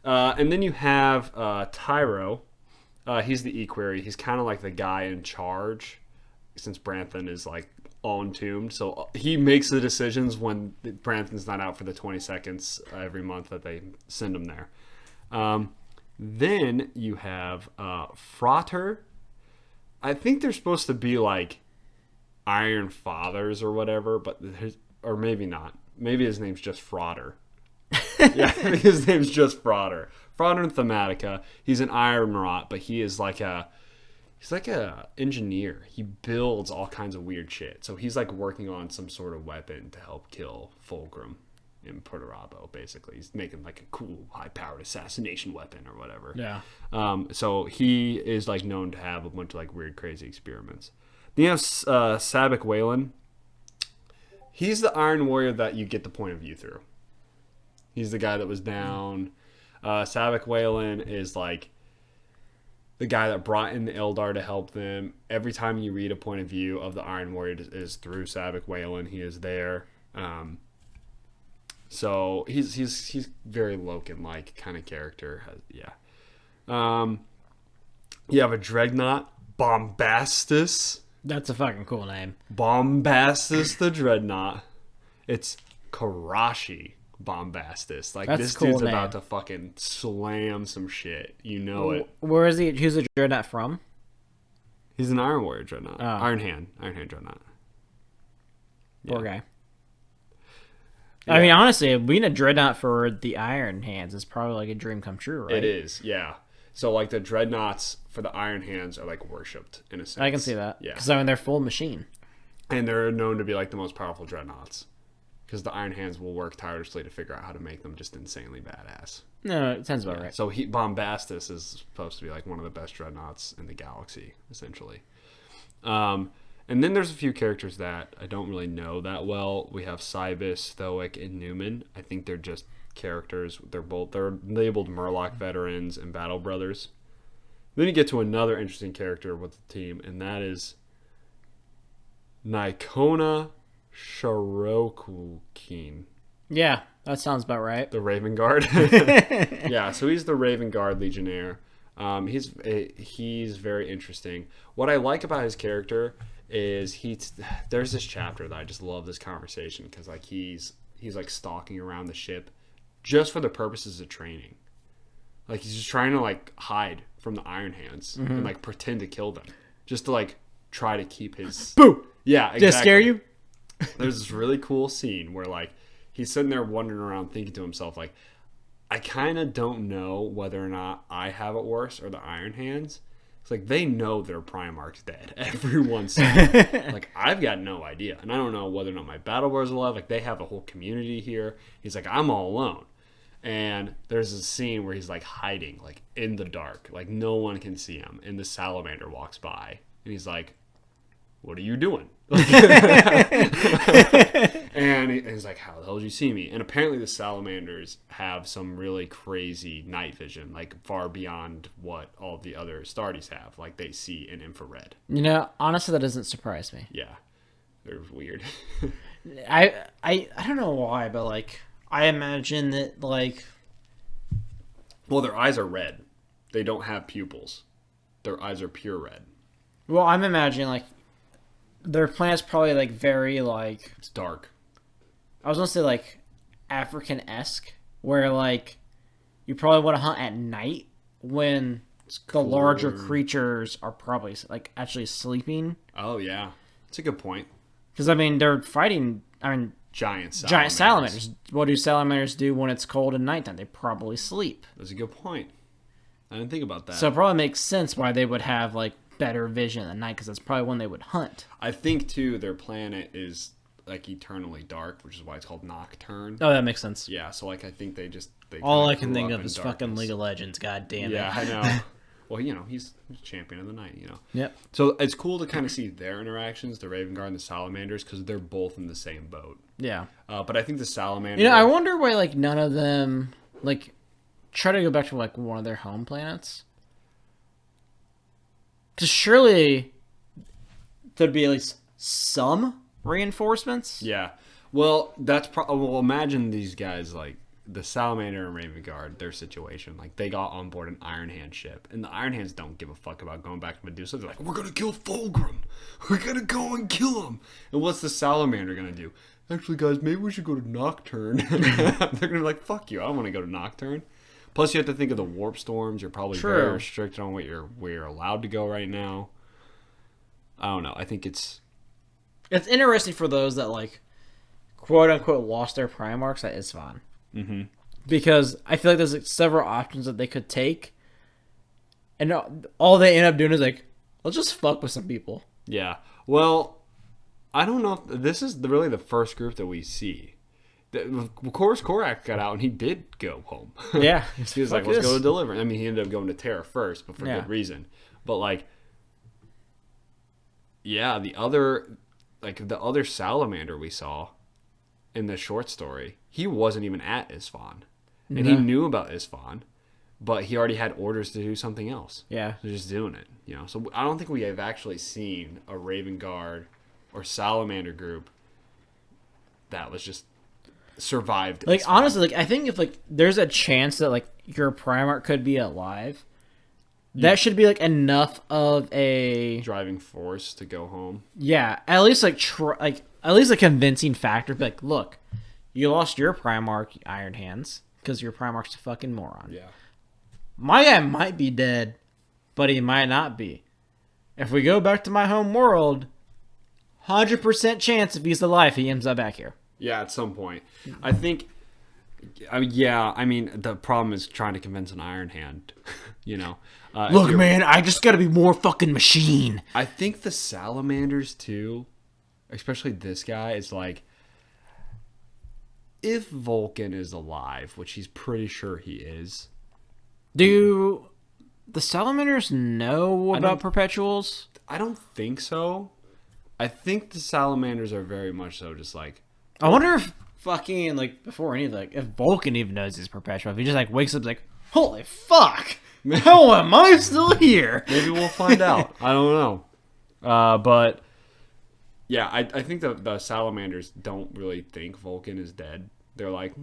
And then you have Tyro. He's the equerry. He's kind of like the guy in charge, since Branthan is like all entombed. So he makes the decisions when Branthan's not out for the 20 seconds every month that they send him there. Then you have Frater. I think they're supposed to be like Iron Fathers or whatever, or maybe not. Maybe his name's just Frater. Yeah, his name's just Frater. Frater in Thematica. He's an iron rot, but he's like a engineer. He builds all kinds of weird shit. So he's like working on some sort of weapon to help kill Fulgrim in Perturabo, basically. He's making like a cool high-powered assassination weapon or whatever. Yeah. So he is like known to have a bunch of like weird, crazy experiments. Then you have Sabak Whalen. He's the Iron Warrior that you get the point of view through. He's the guy that was down. Sabak Whalen is like the guy that brought in the Eldar to help them. Every time you read a point of view of the Iron Warrior is through Sabak Whalen. He is there. So he's very Loken-like kind of character. Yeah. You have a Dreadnought, Bombastus. That's a fucking cool name. Bombastus the Dreadnought. It's Karashi Bombastus. Like, That's this a cool dude's name. about to fucking slam some shit. You know it. Where is he? Who's the Dreadnought from? He's an Iron Warrior Dreadnought. Oh. Iron Hand Dreadnought. Poor guy. Yeah. I mean, honestly, being a Dreadnought for the Iron Hands is probably like a dream come true, right? It is, yeah. So, like, the Dreadnoughts for the Iron Hands are, like, worshipped, in a sense. I can see that. Yeah. Because, I mean, they're full machine. And they're known to be, like, the most powerful Dreadnoughts. Because the Iron Hands will work tirelessly to figure out how to make them just insanely badass. No, it sounds about right. So Bombastus is supposed to be, like, one of the best Dreadnoughts in the galaxy, essentially. And then there's a few characters that I don't really know that well. We have Cybus, Stoic, and Newman. I think they're just characters. They're labeled Murloc veterans and Battle Brothers. Then you get to another interesting character with the team, and that is Nikona Sharokukin. Yeah, that sounds about right. The Raven Guard. Yeah, so he's the Raven Guard Legionnaire. He's very interesting. What I like about his character is there's this chapter that I just love this conversation because like he's like stalking around the ship just for the purposes of training. Like he's just trying to like hide from the Iron Hands and like pretend to kill them just to like try to keep his Boo! Yeah, exactly. Did it scare you? There's this really cool scene where like he's sitting there wandering around thinking to himself like, I kind of don't know whether or not I have it worse or the Iron Hands. It's like they know their Primarch's dead. Everyone's like, I've got no idea. And I don't know whether or not my Battle Brothers are alive. Like they have a whole community here. He's like, I'm all alone. And there's a scene where he's like hiding, like in the dark. Like no one can see him. And the salamander walks by. And he's like, what are you doing? And And he's like, how the hell did you see me? And apparently the salamanders have some really crazy night vision, like far beyond what all the other Astartes have. Like they see in infrared. You know, honestly, that doesn't surprise me. Yeah. They're weird. I don't know why, but like I imagine that like. Well, their eyes are red. They don't have pupils. Their eyes are pure red. Well, I'm imagining like their planet's probably like very like. It's dark. I was gonna say like African-esque, where like you probably want to hunt at night when the larger creatures are probably like actually sleeping. Oh yeah, it's a good point. Because I mean they're fighting. I mean giant salamanders. What do salamanders do when it's cold at nighttime? They probably sleep. That's a good point. I didn't think about that. So it probably makes sense why they would have like better vision at night because that's probably when they would hunt. I think too their planet is like eternally dark, which is why it's called Nocturne. Oh, that makes sense. Yeah, so like I think they all I can think of is fucking League of Legends. God damn it. Yeah, I know. Well, you know, he's champion of the night, you know. Yep. So it's cool to kind of see their interactions, the Raven Guard and the Salamanders, because they're both in the same boat. Yeah. But I think the Salamander... You know, I wonder why, like, none of them, like, try to go back to, like, one of their home planets. Because surely there'd be at least some reinforcements. Yeah. Well, that's well, imagine these guys, like, the Salamander and Raven Guard, their situation. Like, they got on board an Iron Hand ship. And the Iron Hands don't give a fuck about going back to Medusa. They're like, we're going to kill Fulgrim. We're going to go and kill him. And what's the Salamander going to do? Actually, guys, maybe we should go to Nocturne. They're going to be like, fuck you. I don't want to go to Nocturne. Plus, you have to think of the warp storms. You're probably very restricted on where you're allowed to go right now. I don't know. I think it's interesting for those that, like, quote-unquote lost their Primarchs at Isfahan. Mm-hmm. Because I feel like there's like, several options that they could take. And all they end up doing is, like, let's just fuck with some people. Yeah. Well, I don't know if this is really the first group that we see. Of course, Korak got out and he did go home. Yeah. He was like, let's go to Deliverance. I mean, he ended up going to Terra first, but for good reason. But, like, yeah, the other Salamander we saw in the short story, he wasn't even at Isfahan. And he knew about Isfahan, but he already had orders to do something else. Yeah. They're just doing it, you know. So I don't think we have actually seen a Raven Guard or Salamander group that was just survived. Like, honestly, like, I think if, like, there's a chance that, like, your Primarch could be alive, that should be, like, enough of a driving force to go home. Yeah, at least, like, at least a convincing factor. Be like, look, you lost your Primarch, Iron Hands, because your Primarch's a fucking moron. Yeah. My guy might be dead, but he might not be. If we go back to my home world, 100% chance if he's alive, he ends up back here. Yeah, at some point. I think, I mean, the problem is trying to convince an Iron Hand, you know. Look, man, I just gotta be more fucking machine. I think the Salamanders, too, especially this guy, is like, if Vulcan is alive, which he's pretty sure he is. Do the Salamanders know about perpetuals? I don't think so. I think the Salamanders are very much so just like... I wonder if fucking, like, before anything, like, if Vulcan even knows he's perpetual. If he just, like, wakes up like, holy fuck! How am I still here? Maybe we'll find out. I don't know. But... yeah, I think the Salamanders don't really think Vulcan is dead. They're like,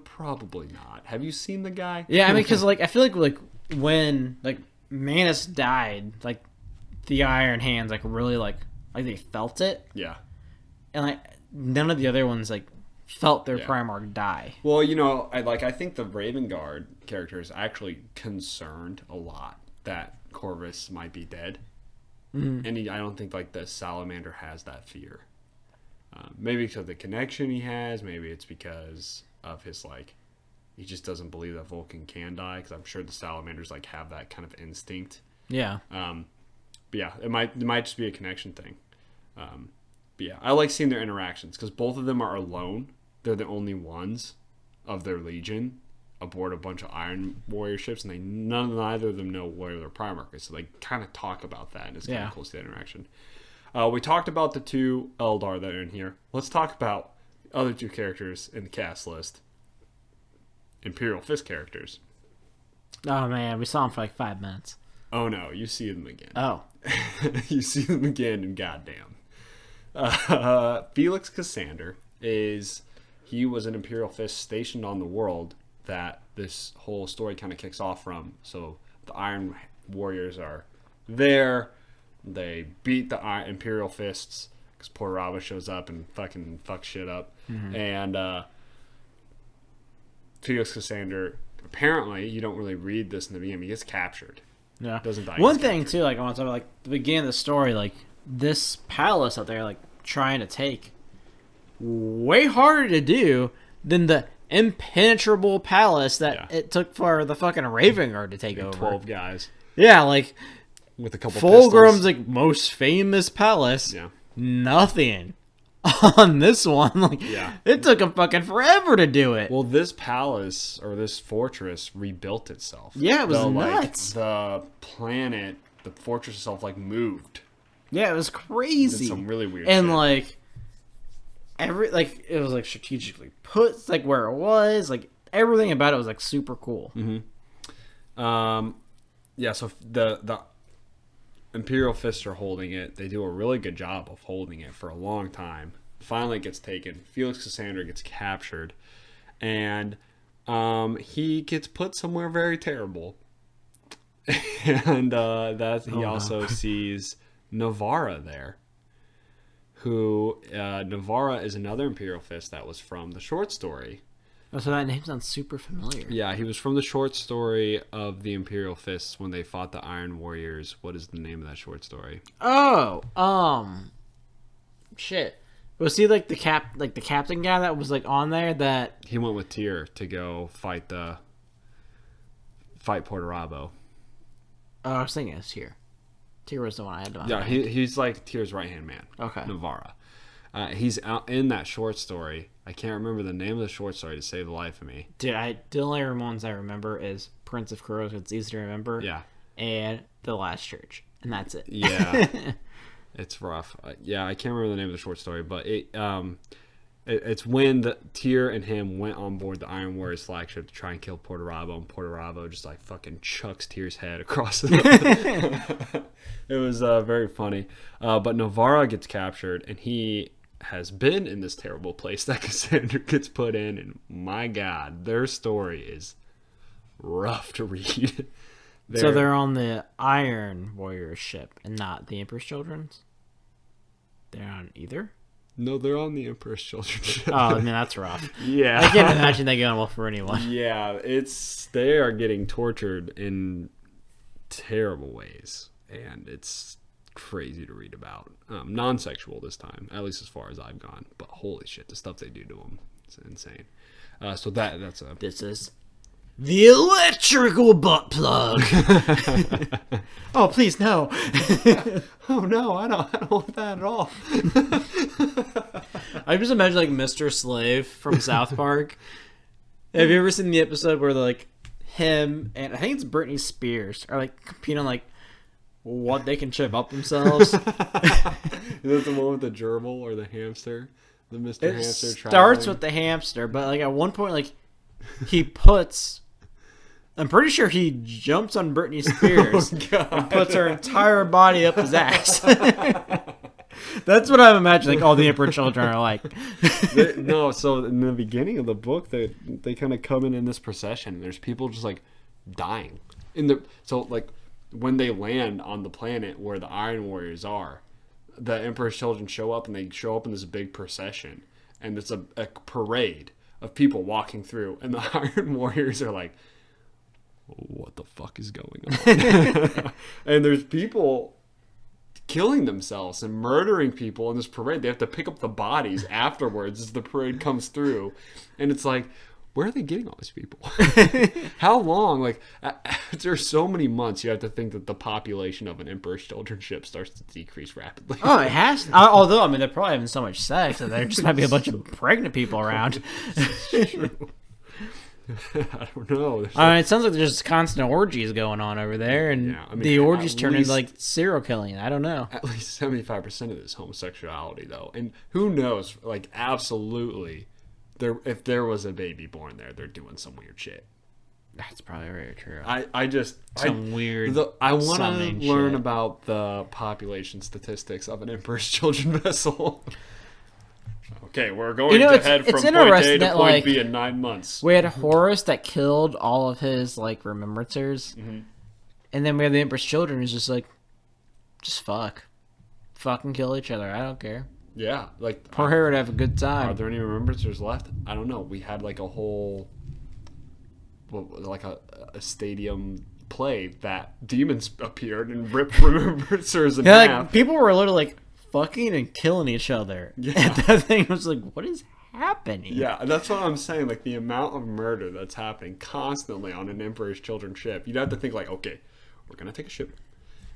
probably not. Have you seen the guy? Yeah, I mean, because, like, I feel like when, like, Manus died, like, the Iron Hands, like, really, like they felt it. Yeah. And, like, none of the other ones, like, felt their Primarch die. Well, you know, I think the Raven Guard character is actually concerned a lot that Corvus might be dead. Mm-hmm. And I don't think, like, the Salamander has that fear. Maybe because of the connection he has. Maybe it's because of his, like, he just doesn't believe that Vulcan can die. Because I'm sure the Salamanders, like, have that kind of instinct. Yeah. But yeah, it might just be a connection thing. But yeah, I like seeing their interactions because both of them are alone. They're the only ones of their legion aboard a bunch of Iron Warrior ships, and neither of them know where their Primarch is. So they kind of talk about that, and it's kind of cool to see that interaction. We talked about the two Eldar that are in here. Let's talk about other two characters in the cast list, Imperial Fist characters. Oh man, we saw them for like 5 minutes. Oh no, you see them again. Oh. You see them again, and goddamn. Felix Cassander he was an Imperial Fist stationed on the world that this whole story kind of kicks off from. So the Iron Warriors are there. They beat the Imperial Fists because Portaraba shows up and fucking fucks shit up. Mm-hmm. And Felix Cassander, apparently, you don't really read this in the beginning, he gets captured. Yeah. Doesn't die. One thing, too, like, I want to talk about, like, the beginning of the story, like, this palace out there, like, trying to take, way harder to do than the impenetrable palace that it took for the fucking Raven Guard to take over. 12 guys. Yeah, like, with a couple Fulgrim's, like, most famous palace. Yeah. Nothing on this one. Like, it took them fucking forever to do it. Well, this palace, or this fortress, rebuilt itself. Yeah, it was nuts. Like, the planet, the fortress itself, like, moved. Yeah, it was crazy. Did some really weird and shit. Like it was like strategically put like where it was, like everything about it was like super cool. Mm-hmm. Yeah, so the Imperial Fists are holding it. They do a really good job of holding it for a long time. Finally, it gets taken. Felix Cassander gets captured, and he gets put somewhere very terrible. And he also sees Navarra there, who Navarra is another Imperial Fist that was from the short story. Oh, so that name sounds super familiar. Yeah, he was from the short story of the Imperial Fists when they fought the Iron Warriors. What is the name of that short story? Oh, shit. Was he like the captain guy that was like on there that he went with Tyr to go fight Portarabo. Oh, I was thinking it's Tyr. Tyr was the one I had to mind. Yeah, he's like Tyr's right-hand man. Okay. Navarra. He's out in that short story. I can't remember the name of the short story to save the life of me. Dude, the only ones I remember is Prince of Crows. It's easy to remember. Yeah. And The Last Church. And that's it. Yeah. It's rough. Yeah, I can't remember the name of the short story, but it's when Tyr and him went on board the Iron Warriors flagship to try and kill Portarabo, and Portarabo just like fucking chucks Tyr's head across the It was very funny. But Navarra gets captured, and he has been in this terrible place that Cassander gets put in, and my God, their story is rough to read. So they're on the Iron Warrior ship and not the Emperor's Children's? They're on either? No, they're on the Emperor's Children's ship. Oh, I mean, that's rough. Yeah. I can't imagine that going well for anyone. Yeah, they are getting tortured in terrible ways, and it's crazy to read about. Non-sexual this time, at least as far as I've gone, but holy shit, the stuff they do to them, it's insane. So this is the electrical butt plug. Oh, please, no. Oh, no, I don't want that at all. I just imagine, like, Mr. Slave from South Park. Have you ever seen the episode where, like, him and I think it's Britney Spears are, like, competing on, like, what they can shove up themselves? Is that the one with the gerbil or the hamster? The Mr. It Hamster starts with the hamster, but, like, at one point, like, he puts... I'm pretty sure he jumps on Britney Spears and puts her entire body up his ass. That's what I'm imagining all the Emperor children are like. So in the beginning of the book, they kind of come in this procession, and there's people just like dying. So like when they land on the planet where the Iron Warriors are, the Emperor's children show up, and they show up in this big procession, and it's a parade of people walking through, and the Iron Warriors are like, what the fuck is going on? And there's people killing themselves and murdering people in this parade. They have to pick up the bodies afterwards as the parade comes through, and it's like, where are they getting all these people? How long? Like, after so many months, you have to think that the population of an Emperor's Children's ship starts to decrease rapidly. Oh, it has. Although, I mean, they're probably having so much sex that there just might be a bunch of pregnant people around. True. I don't know. It sounds like there's just constant orgies going on over there, and the orgies turn into like serial killing. I don't know. At least 75% of this homosexuality, though, and who knows? Like, absolutely, if there was a baby born there, they're doing some weird shit. That's probably very true. I want to learn about the population statistics of an Emperor's Children vessel. Okay, we're going to head from point A to point B in 9 months. We had Horus that killed all of his like remembrancers, and then we have the Emperor's Children who's just like, just fucking kill each other. I don't care. Yeah, like poor Hera would have a good time. Are there any remembrancers left? I don't know. We had like a whole, like a stadium play that demons appeared and ripped remembrancers in half. Like, people were literally like fucking and killing each other. Yeah. And that thing was like, what is happening? Yeah, that's what I'm saying. Like, the amount of murder that's happening constantly on an Emperor's Children ship. You'd have to think like, okay, we're going to take a ship,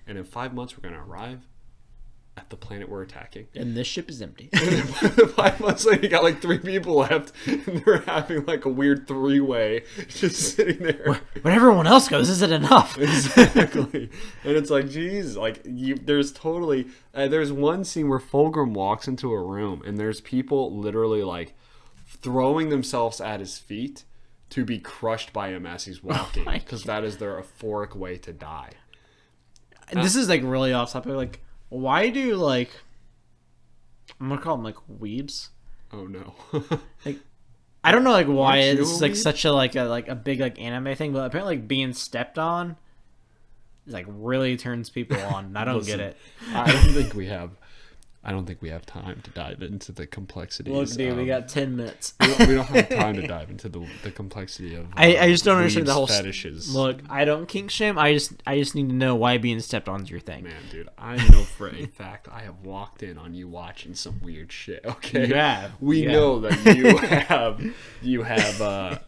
and in 5 months we're going to arrive at the planet we're attacking. And this ship is empty. And then 5 months later, you got like 3 people left, and they're having like a weird 3-way just sitting there. When everyone else goes, is it enough? Exactly. And it's like, geez, like there's totally. There's one scene where Fulgrim walks into a room, and there's people literally like throwing themselves at his feet to be crushed by him as he's walking, because that is their euphoric way to die. This is like really off topic. Like, why do like I'm gonna call them like weebs? Oh no! Like, I don't know like why it's like such a a big like anime thing, but apparently like being stepped on is like really turns people on. I don't get it. I don't think we have time to dive into the complexities. Look, dude, we got 10 minutes. We don't have time to dive into the complexity of. I just don't understand the whole fetishes. Look, I don't kink shame. I just need to know why being stepped on is your thing. Man, dude, I know for a fact I have walked in on you watching some weird shit. Okay, we know that you have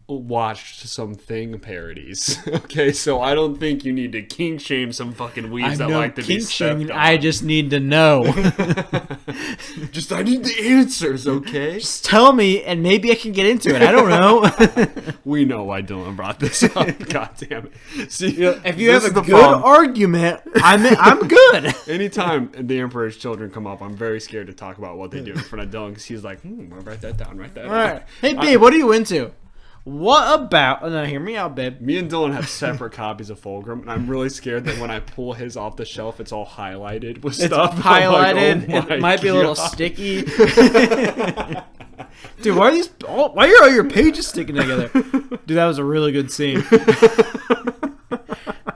watched some Thing parodies. Okay, so I don't think you need to kink shame some fucking weebs that like to be stepped on. I just need to know. I need the answers, okay? Just tell me, and maybe I can get into it. I don't know. We know why Dylan brought this up. God damn it! See, if you have a good argument, I'm good. Anytime the Emperor's Children come up, I'm very scared to talk about what they do in front of Dylan, because he's like, I'll write that down. All right. Hey, babe, what are you into? What about... Oh, no, hear me out, babe. Me and Dylan have separate copies of Fulgrim, and I'm really scared that when I pull his off the shelf, it's all highlighted with stuff. It's highlighted. Like, it might be a little sticky. Dude, why are all your pages sticking together? Dude, that was a really good scene.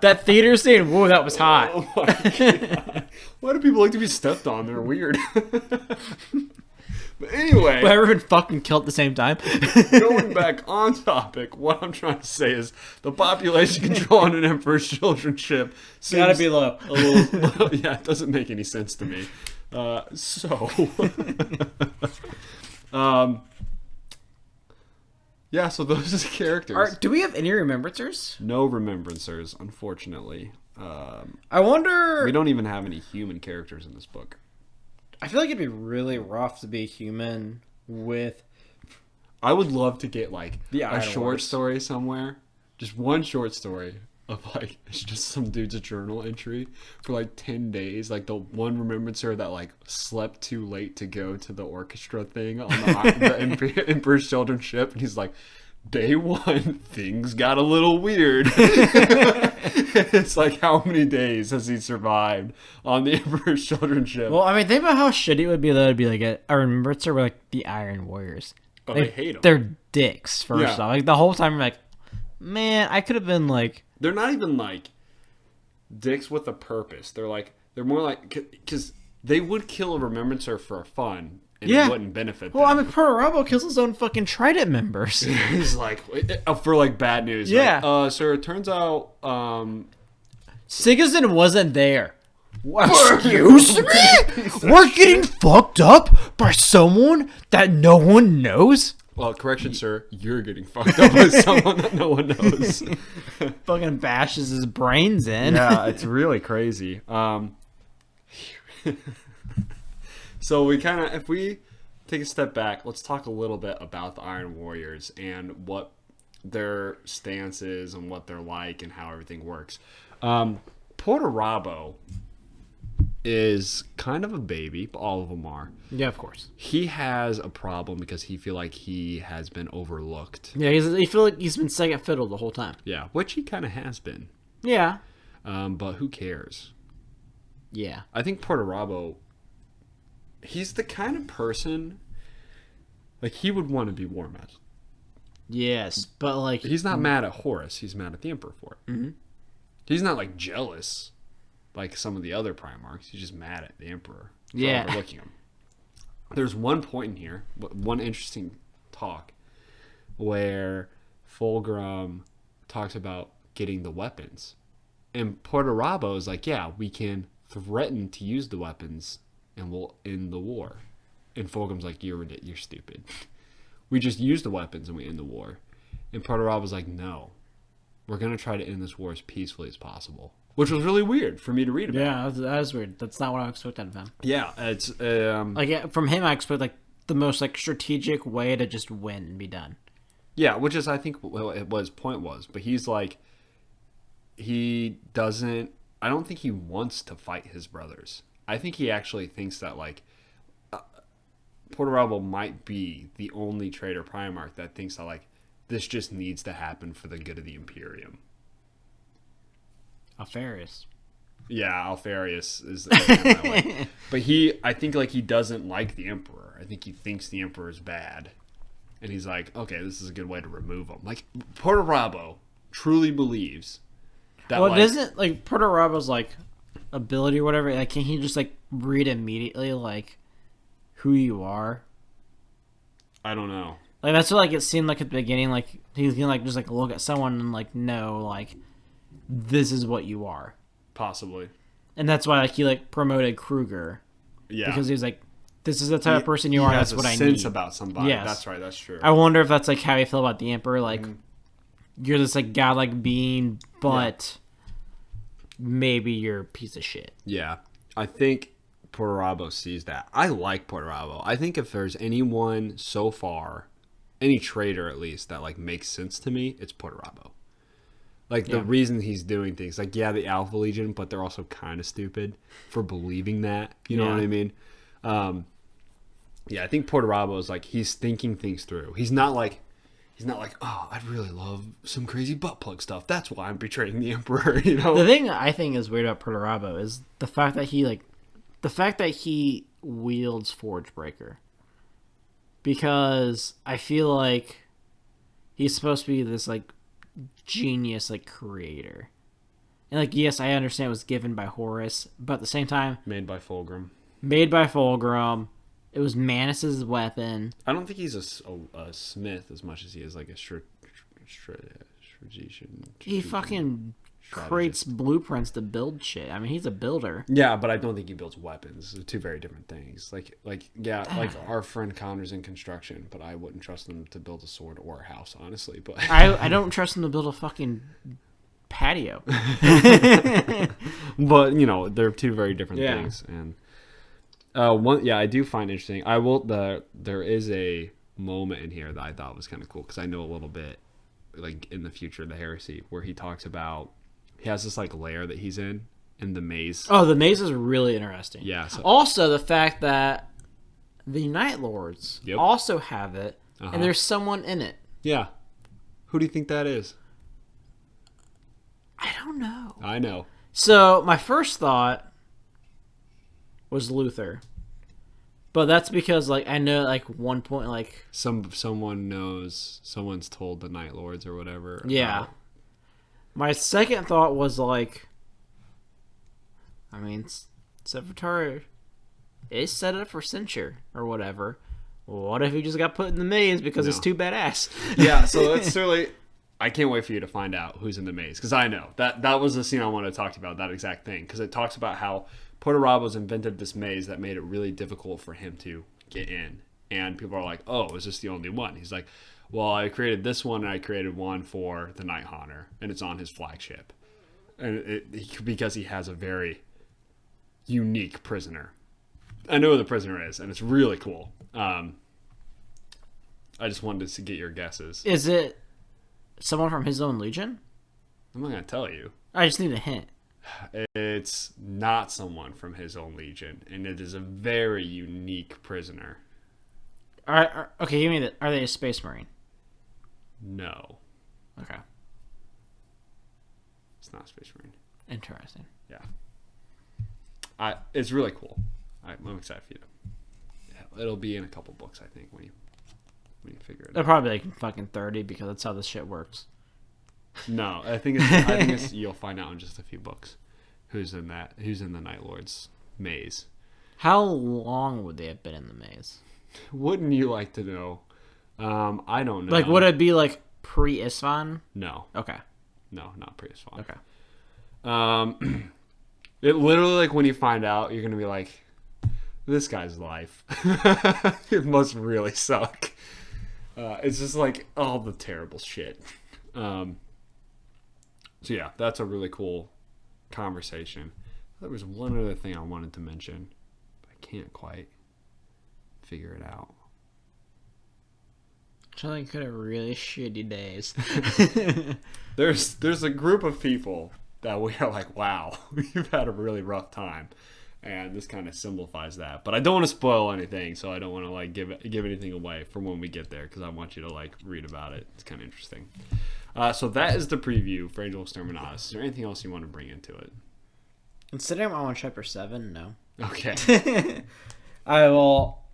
That theater scene, whoa, that was hot. Oh my God. Why do people like to be stepped on? They're weird. But anyway, but everyone fucking killed at the same time. Going back on topic, what I'm trying to say is the population control on an Emperor's Children ship gotta be low. A little, yeah, it doesn't make any sense to me. Yeah, so those are the characters. Do we have any remembrancers? No remembrancers, unfortunately. I wonder. We don't even have any human characters in this book. I feel like it'd be really rough to be a human with. I would love to get like a short story somewhere, just one short story of like it's just some dude's journal entry for like 10 days, like the one remembrancer that like slept too late to go to the orchestra thing on the Emperor's Children ship, and he's like, day 1, things got a little weird. It's like, how many days has he survived on the Emperor's Children ship? Well, I mean, think about how shitty it would be that it'd be like a remembrancer with like the Iron Warriors. Oh, they hate them. They're dicks, first off. Like, the whole time you're like, man, I could have been like... They're not even like dicks with a purpose. They're more like... Because they would kill a remembrancer for fun. And it wouldn't benefit them. Well, I mean, Perorabo kills his own fucking Trident members. He's like, for like bad news. Yeah. Like, sir, it turns out Sigurdsson wasn't there. Excuse me? We're getting fucked up by someone that no one knows? Well, correction, sir. You're getting fucked up by someone that no one knows. Fucking bashes his brains in. Yeah, it's really crazy. So we kind of, if we take a step back. Let's talk a little bit about the Iron Warriors and what their stance is and what they're like and how everything works. Porter Rabo is kind of a baby, but all of them are. Yeah, of course. He has a problem because he feel like he has been overlooked. Yeah, he feel like he's been second fiddle the whole time. Yeah, which he kind of has been. Yeah. But who cares? Yeah. I think Porter Rabo, he's the kind of person, like, he would want to be war mad. Yes, but like... He's not mad at Horus. He's mad at the Emperor for it. Mm-hmm. He's not, like, jealous like some of the other Primarchs. He's just mad at the Emperor for overlooking him. There's one point in here, one interesting talk, where Fulgrim talks about getting the weapons. And Porter Rabo is like, yeah, we can threaten to use the weapons and we'll end the war. And Fulgrim's like, you're stupid. We just use the weapons and we end the war. And Porter Rabo's like, no, we're going to try to end this war as peacefully as possible. Which was really weird for me to read about. Yeah, that was weird. That's not what I expected of him. Yeah, it's... from him, I expect like the most like strategic way to just win and be done. Yeah, which is, I think, what his point was. But he's like... He doesn't... I don't think he wants to fight his brothers. I think he actually thinks that, like... Porter Rabo might be the only traitor Primarch that thinks that, like, this just needs to happen for the good of the Imperium. Alfarius. Yeah, Alfarius is that way. But I think, like, he doesn't like the Emperor. I think he thinks the Emperor is bad. And he's like, okay, this is a good way to remove him. Like, Porter Rabo truly believes that, well, doesn't, like, Porter Rabo's, like, ability or whatever, like, can he just, like, read immediately, like, who you are? I don't know. Like, that's what, like, it seemed like at the beginning, like, he's gonna, like, just, like, look at someone and, like, know, like, this is what you are. Possibly. And that's why, like, he, like, promoted Kruger. Yeah. Because he was like, this is the type of person you are, that's what I need. He has a sense about somebody. Yes. That's right, that's true. I wonder if that's, like, how you feel about the Emperor. Like, you're this, like, godlike being, but maybe you're a piece of shit. Yeah. I think Porter Rabo sees that. I like Porter Rabo. I think if there's anyone so far, any traitor at least, that, like, makes sense to me, it's Porter Rabo. Like, the reason he's doing things, like, yeah, the Alpha Legion, but they're also kind of stupid for believing that. You know what I mean? Yeah, I think Porter Rabo is, like, he's thinking things through. He's not like, oh, I'd really love some crazy butt plug stuff. That's why I'm betraying the Emperor, you know? The thing I think is weird about Porter Rabo is the fact that he wields Forgebreaker. Because I feel like he's supposed to be this, like, genius, like, creator. And, like, yes, I understand it was given by Horus, but at the same time... Made by Fulgrim. It was Manus' weapon. I don't think he's a smith as much as he is, like, a strategician. He fucking creates blueprints to build shit. I mean, he's a builder. Yeah, but I don't think he builds weapons. They're two very different things. Like our friend Connor's in construction, but I wouldn't trust him to build a sword or a house, honestly. But I don't trust him to build a fucking patio. But, you know, they're two very different things. And I do find interesting. There is a moment in here that I thought was kind of cool because I know a little bit, like, in the future of the heresy, where he talks about he has this, like, lair that he's in the maze. Oh, the maze is really interesting. Yeah. So, also, the fact that the Night Lords also have it, and there's someone in it. Yeah. Who do you think that is? I don't know. I know. So my first thought was Luther, but that's because, like, I know, like, one point, like, someone knows, someone's told the Night Lords or whatever. Yeah. My second thought was, like, I mean, Sevatar is set up for censure or whatever. What if he just got put in the maze because it's too badass? Yeah, so that's really... I can't wait for you to find out who's in the maze, because I know. That was the scene I wanted to talk about, that exact thing, because it talks about how Porter Rabo's invented this maze that made it really difficult for him to get in. And people are like, oh, is this the only one? He's like, well, I created this one, and I created one for the Night Haunter, and it's on his flagship. And because he has a very unique prisoner. I know who the prisoner is, and it's really cool. I just wanted to get your guesses. Is it someone from his own legion? I'm not going to tell you. I just need a hint. It's not someone from his own legion, and it is a very unique prisoner. Okay, give me that. Are they a space marine? No. Okay. It's not a space marine. Interesting. Yeah. It's really cool. I'm excited for you. It'll be in a couple books, I think, when you figure it They're out. probably like fucking 30 because that's how this shit works. No, I think it's you'll find out in just a few books who's in the Night Lord's maze. How long would they have been in the maze? Wouldn't you like to know? I don't know. Like, would it be like pre-Isfan? No. Okay. No, not pre-Isfan. Okay. It literally, like, when you find out, you're gonna be like, this guy's life. It must really suck. It's just like all the terrible shit. So yeah, that's a really cool conversation. There was one other thing I wanted to mention, but I can't quite figure it out. Charlie could have really shitty days. There's a group of people that we are like, wow, we've had a really rough time, and this kind of simplifies that. But I don't want to spoil anything, so I don't want to like give anything away from when we get there, because I want you to like read about it. It's kind of interesting. So that is the preview for Angel Exterminatus. Is there anything else you want to bring into it? Considering I'm on chapter 7, no. Okay. I will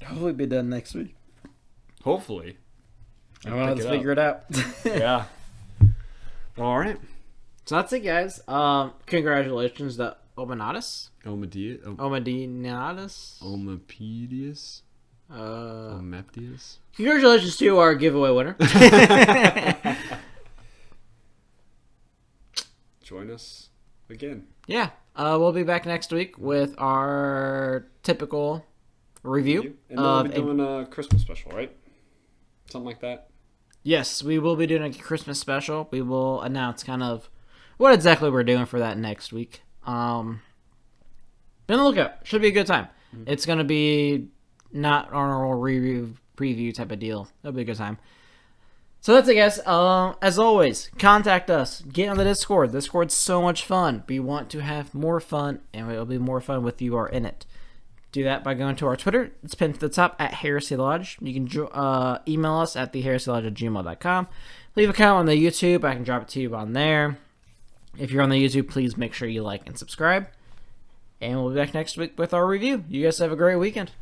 hopefully be done next week. Hopefully. Let's figure it out. Yeah. All right. So that's it, guys. Congratulations to Omenatus. Omedinatus. Omapedius. Omeptius. Congratulations to our giveaway winner. Join us again. Yeah. We'll be back next week with our typical review. And then we'll be doing a Christmas special, right? Something like that. Yes, we will be doing a Christmas special. We will announce kind of what exactly we're doing for that next week. Be on the lookout. Should be a good time. Mm-hmm. It's going to be not our normal review preview type of deal. It'll be a good time. So that's it, guys. As always, contact us. Get on the Discord. Discord's so much fun. We want to have more fun, and it'll be more fun with you are in it. Do that by going to our Twitter. It's pinned to the top at Heresy Lodge. You can email us at theheresiolodge@gmail.com. Leave a comment on the YouTube. I can drop it to you on there. If you're on the YouTube, please make sure you like and subscribe. And we'll be back next week with our review. You guys have a great weekend.